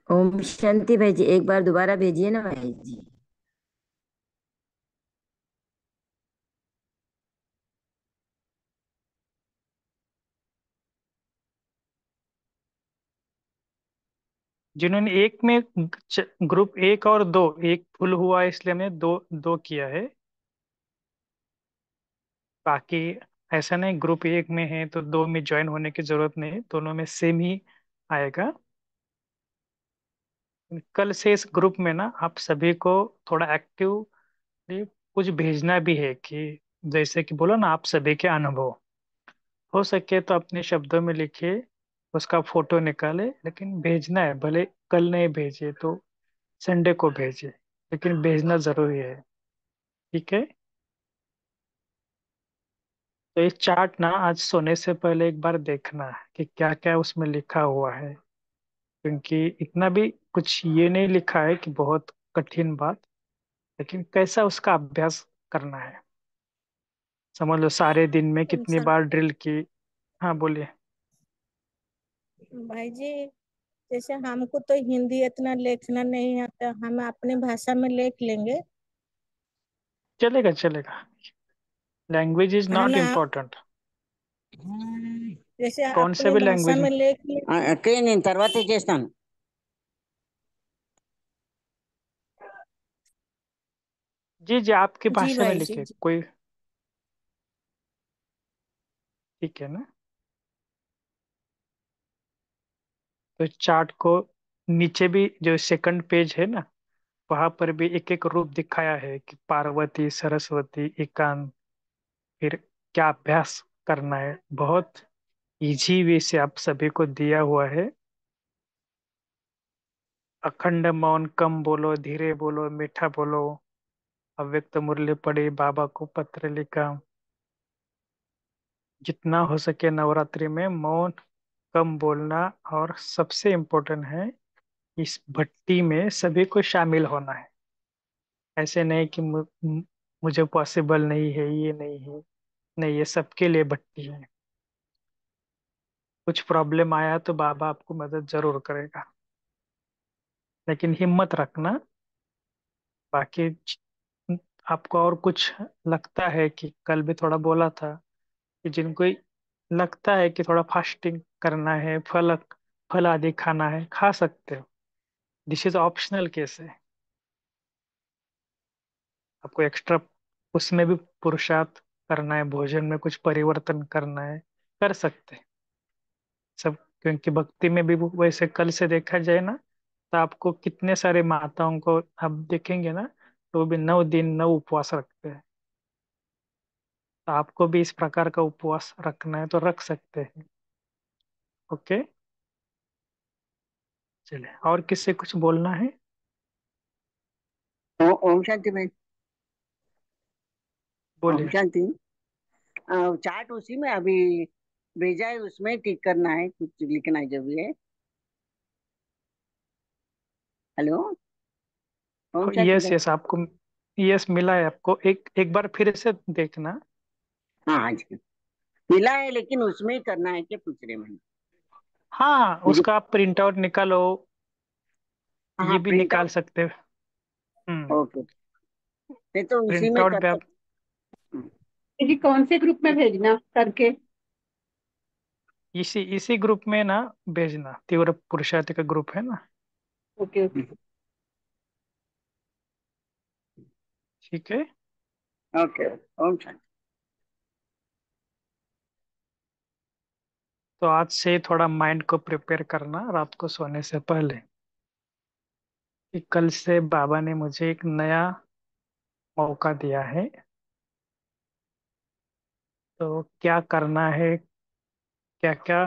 ओम शांति भाई जी, एक बार दोबारा भेजिए ना भाई जी।
जिन्होंने एक में ग्रुप 1 और 2, एक फुल हुआ इसलिए हमने दो दो किया है। बाकी ऐसा नहीं, ग्रुप 1 में है तो 2 में ज्वाइन होने की जरूरत नहीं है, दोनों में सेम ही आएगा। कल से इस ग्रुप में ना आप सभी को थोड़ा एक्टिव कुछ भेजना भी है, कि जैसे कि बोलो ना, आप सभी के अनुभव हो सके तो अपने शब्दों में लिखिए, उसका फोटो निकाले, लेकिन भेजना है। भले कल नहीं भेजिए तो संडे को भेजिए, लेकिन भेजना जरूरी है। ठीक है। तो ये चार्ट ना आज सोने से पहले एक बार देखना है कि क्या क्या उसमें लिखा हुआ है, क्योंकि इतना भी कुछ ये नहीं लिखा है कि बहुत कठिन बात, लेकिन कैसा उसका अभ्यास करना है। समझ लो सारे दिन में कितनी बार ड्रिल की। हाँ बोलिए।
भाई जी, जैसे हमको तो हिंदी इतना लिखना नहीं आता, हम अपने भाषा में लिख लेंगे,
चलेगा चलेगा, लैंग्वेज इज
है
नॉट
ना?
इम्पोर्टेंट।
जैसे
कौन से
अपने
भी
भाषा
लैंग्वेज में।
में लिख लेंगे।
నేను తర్వాతే చేస్తాను।
जी जी, आपकी
जी
भाषा में
भाई जी,
लिखे
जी।
कोई। ठीक है ना। तो चार्ट को नीचे भी जो सेकंड पेज है ना, वहां पर भी एक एक रूप दिखाया है कि पार्वती, सरस्वती, एकांत, फिर क्या अभ्यास करना है। बहुत इजी वे से आप सभी को दिया हुआ है। अखंड मौन, कम बोलो, धीरे बोलो, मीठा बोलो, अव्यक्त मुरली पढ़ी, बाबा को पत्र लिखा। जितना हो सके नवरात्रि में मौन, कम बोलना, और सबसे इम्पोर्टेंट है इस भट्टी में सभी को शामिल होना है। ऐसे नहीं कि मुझे पॉसिबल नहीं है, ये नहीं है। नहीं, ये सबके लिए भट्टी है। कुछ प्रॉब्लम आया तो बाबा आपको मदद जरूर करेगा, लेकिन हिम्मत रखना। बाकी आपको और कुछ लगता है कि कल भी थोड़ा बोला था कि जिनको लगता है कि थोड़ा फास्टिंग करना है, फल फल आदि खाना है, खा सकते हो। दिस इज ऑप्शनल केस है। आपको एक्स्ट्रा उसमें भी पुरुषार्थ करना है, भोजन में कुछ परिवर्तन करना है, कर सकते हैं सब। क्योंकि भक्ति में भी वैसे कल से देखा जाए ना, तो आपको कितने सारे माताओं को आप देखेंगे ना, तो वो भी 9 दिन 9 उपवास रखते हैं। तो आपको भी इस प्रकार का उपवास रखना है तो रख सकते हैं। ओके, चलिए, और किससे कुछ बोलना है?
ओम शांति में। ओम
बोलिए।
शांति। चार्ट उसी में अभी भेजा है, उसमें टिक करना है, कुछ लिखना है जो भी है। हेलो। ओम शांति
यस
भाई।
यस, आपको यस मिला है। आपको एक एक बार फिर से देखना।
हाँ हाँ जी, मिला है, लेकिन उसमें ही करना है क्या पूछ रहे हैं?
हाँ,
मुझे।
उसका आप प्रिंट आउट निकालो,
हाँ
ये
हाँ,
भी
प्रिंट
निकाल
आउट।
सकते हो। हम्म।
ओके, नहीं तो उसी
प्रिंट
में
आउट
कर
भी आप
सकते। हम्म,
जी कौन से ग्रुप में भेजना करके?
इसी इसी ग्रुप में ना भेजना, तीव्र पुरुषार्थ का ग्रुप है ना।
Okay okay.
ठीक है।
ओके। ओम शांति।
तो आज से थोड़ा माइंड को प्रिपेयर करना रात को सोने से पहले, कि कल से बाबा ने मुझे एक नया मौका दिया है। तो क्या करना है, क्या क्या,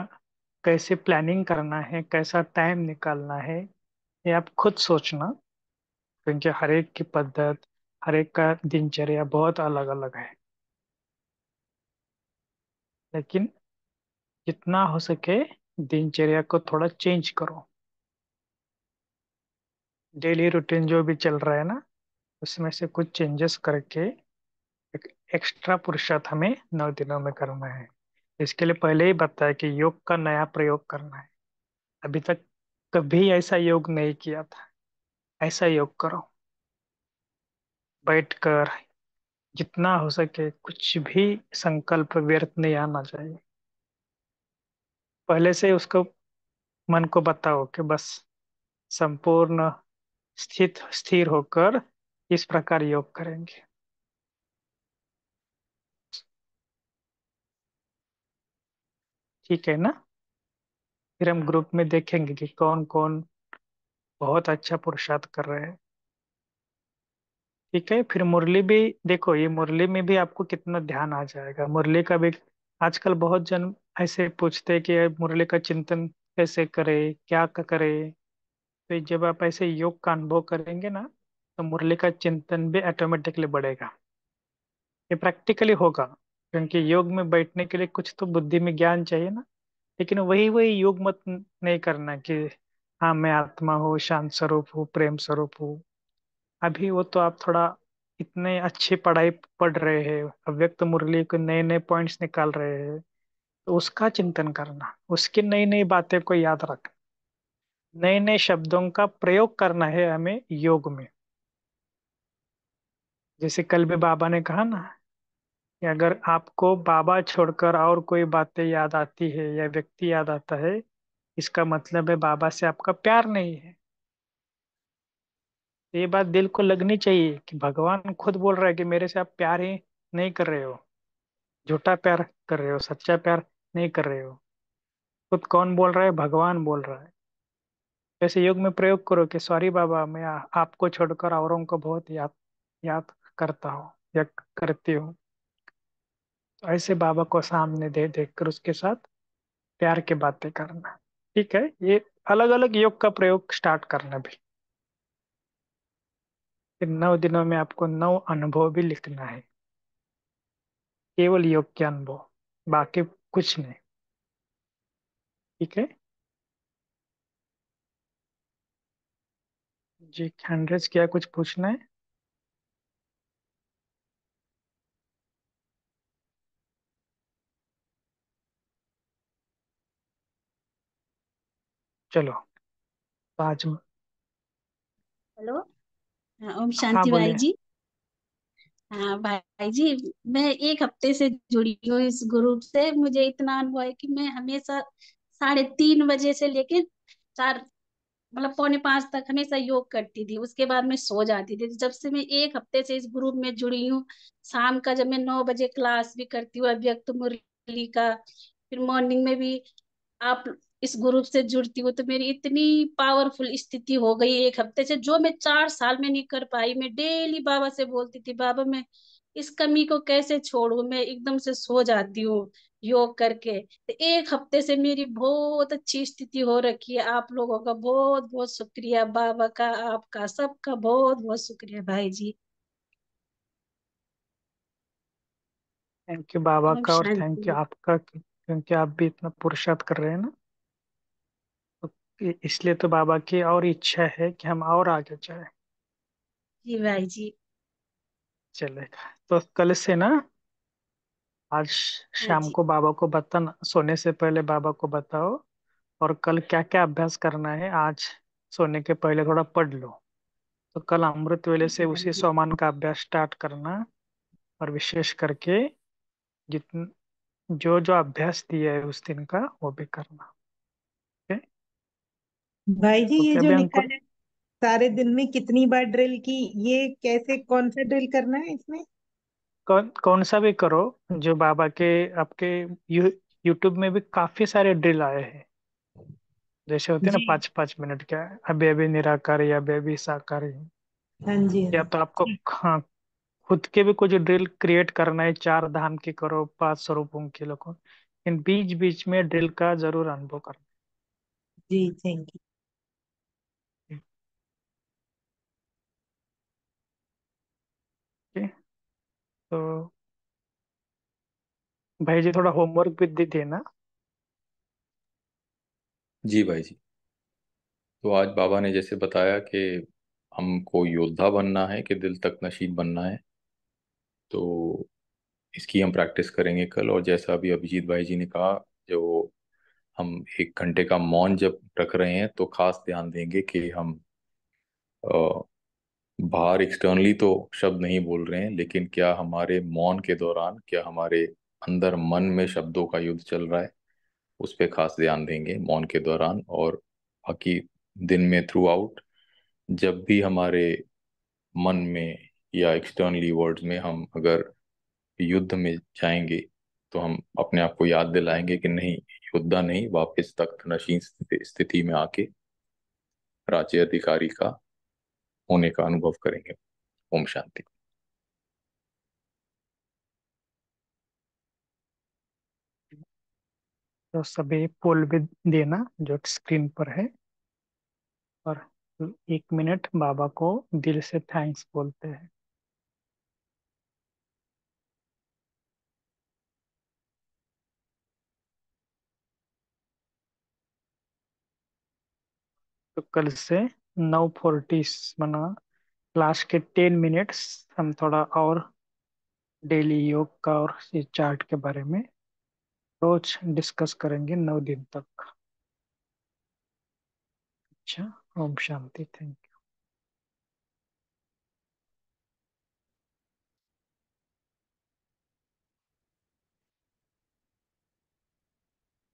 कैसे प्लानिंग करना है, कैसा टाइम निकालना है, ये आप खुद सोचना। क्योंकि हर एक की पद्धत, हर एक का दिनचर्या बहुत अलग अलग है। लेकिन जितना हो सके दिनचर्या को थोड़ा चेंज करो। डेली रूटीन जो भी चल रहा है ना, उसमें से कुछ चेंजेस करके एक एक्स्ट्रा पुरुषार्थ हमें 9 दिनों में करना है। इसके लिए पहले ही बताया कि योग का नया प्रयोग करना है। अभी तक कभी ऐसा योग नहीं किया था, ऐसा योग करो। बैठकर जितना हो सके कुछ भी संकल्प व्यर्थ नहीं आना चाहिए। पहले से उसको मन को बताओ कि बस संपूर्ण स्थिर होकर इस प्रकार योग करेंगे। ठीक है ना? फिर हम ग्रुप में देखेंगे कि कौन कौन बहुत अच्छा पुरुषार्थ कर रहे हैं। ठीक है, फिर मुरली भी देखो। ये मुरली में भी आपको कितना ध्यान आ जाएगा मुरली का भी। आजकल बहुत जन ऐसे पूछते हैं कि मुरली का चिंतन कैसे करे, क्या करे। तो जब आप ऐसे योग का अनुभव करेंगे ना, तो मुरली का चिंतन भी ऑटोमेटिकली बढ़ेगा। ये प्रैक्टिकली होगा, क्योंकि योग में बैठने के लिए कुछ तो बुद्धि में ज्ञान चाहिए ना। लेकिन वही वही योग मत नहीं करना कि हाँ मैं आत्मा हूँ, शांत स्वरूप हूँ, प्रेम स्वरूप हूँ। अभी वो तो आप थोड़ा इतने अच्छी पढ़ाई पढ़ रहे हैं, अव्यक्त मुरली के नए नए पॉइंट्स निकाल रहे हैं, तो उसका चिंतन करना, उसकी नई नई बातें को याद रखना, नए नए शब्दों का प्रयोग करना है हमें योग में। जैसे कल भी बाबा ने कहा ना, कि अगर आपको बाबा छोड़कर और कोई बातें याद आती है या व्यक्ति याद आता है, इसका मतलब है बाबा से आपका प्यार नहीं है। तो ये बात दिल को लगनी चाहिए कि भगवान खुद बोल रहा है कि मेरे से आप प्यार ही नहीं कर रहे हो, झूठा प्यार कर रहे हो, सच्चा प्यार नहीं कर रहे हो। खुद कौन बोल रहा है? भगवान बोल रहा है। वैसे योग में प्रयोग करो कि सॉरी बाबा, मैं आपको छोड़कर औरों को बहुत याद याद करता हूँ या करती हूँ। तो ऐसे बाबा को सामने दे देख कर उसके साथ प्यार की बातें करना। ठीक है, ये अलग अलग योग का प्रयोग स्टार्ट करना भी। फिर 9 दिनों में आपको 9 अनुभव भी लिखना है, केवल योग के अनुभव, बाकी कुछ नहीं। ठीक है जी। खंडरेज, क्या कुछ पूछना है? चलो, तो आज
हेलो। हाँ, ओम
हाँ
शांति भाई
बोलिए।
जी। हाँ भाई जी, मैं एक हफ्ते से जुड़ी हूँ इस ग्रुप से। मुझे इतना अनुभव है कि मैं हमेशा 3:30 बजे से लेके 4, मतलब पौने 5 तक हमेशा योग करती थी। उसके बाद मैं सो जाती थी। जब से मैं एक हफ्ते से इस ग्रुप में जुड़ी हूँ, शाम का जब मैं 9 बजे क्लास भी करती हूँ अव्यक्त मुरली का, फिर मॉर्निंग में भी आप इस ग्रुप से जुड़ती हूँ, तो मेरी इतनी पावरफुल स्थिति हो गई एक हफ्ते से, जो मैं 4 साल में नहीं कर पाई। मैं डेली बाबा से बोलती थी, बाबा मैं इस कमी को कैसे छोड़ू, मैं एकदम से सो जाती हूँ योग करके। तो एक हफ्ते से मेरी बहुत अच्छी स्थिति हो रखी है। आप लोगों का बहुत बहुत शुक्रिया, बाबा का, आपका, सबका बहुत बहुत शुक्रिया भाई जी।
थैंक यू बाबा
ओम
का, और थैंक यू
शांति।
आपका, क्योंकि आप भी इतना पुरुषार्थ कर रहे हैं ना। तो इसलिए तो बाबा की और इच्छा है कि हम और आगे जाए।
जी भाई जी।
चलेगा, तो कल से ना, आज
हाँ
शाम
जी।
को बाबा को बताना, सोने से पहले बाबा को बताओ। और कल क्या क्या अभ्यास करना है, आज सोने के पहले थोड़ा पढ़ लो। तो कल अमृत वेले से
जी भाई
उसी
जी।
सोमान का अभ्यास स्टार्ट करना। और विशेष करके जितन जो जो अभ्यास दिया है उस दिन का वो भी करना। ओके।
भाई जी,
तो
ये
क्या
जो
भी
लिखा
अंकुर,
है सारे दिन में कितनी बार ड्रिल की, ये कैसे, कौन सा ड्रिल करना है इसमें?
कौन कौन सा भी करो, जो बाबा के, आपके यूट्यूब में भी काफी सारे ड्रिल आए हैं। जैसे होते हैं ना,
जी।
5-5 मिनट का, अभी अभी निराकारी, अभी अभी साकारी।
हाँ जी, हाँ
या
जी।
तो आपको,
ठीक।
हाँ, खुद के भी कुछ ड्रिल क्रिएट करना है, 4 धाम की करो, 5 स्वरूपों की लो, इन बीच बीच में ड्रिल का जरूर अनुभव करना।
जी, थैंक यू।
ठीक है? तो भाई जी, थोड़ा होमवर्क भी दे देना।
जी भाई जी। तो आज बाबा ने जैसे बताया कि हमको योद्धा बनना है कि दिल तक नशीब बनना है, तो इसकी हम प्रैक्टिस करेंगे कल। और जैसा अभी अभिजीत भाई जी ने कहा, जो हम 1 घंटे का मौन जब रख रहे हैं तो खास ध्यान देंगे कि हम बाहर एक्सटर्नली तो शब्द नहीं बोल रहे हैं, लेकिन क्या हमारे मौन के दौरान, क्या हमारे अंदर मन में शब्दों का युद्ध चल रहा है, उस पे खास ध्यान देंगे मौन के दौरान। और बाकी दिन में थ्रू आउट, जब भी हमारे मन में या एक्सटर्नली वर्ड्स में हम अगर युद्ध में जाएंगे, तो हम अपने आप को याद दिलाएंगे कि नहीं, योद्धा नहीं, वापस तख्त नशीन स्थिति में आके राज्य अधिकारी का होने का अनुभव करेंगे। ओम शांति।
तो सभी पोल भी देना जो स्क्रीन पर है। और 1 मिनट बाबा को दिल से थैंक्स बोलते हैं। तो कल से 9:40 मना, लास्ट के 10 मिनट्स हम थोड़ा और डेली योग का और इस चार्ट के बारे में रोज डिस्कस करेंगे 9 दिन तक। अच्छा, ओम शांति, थैंक यू।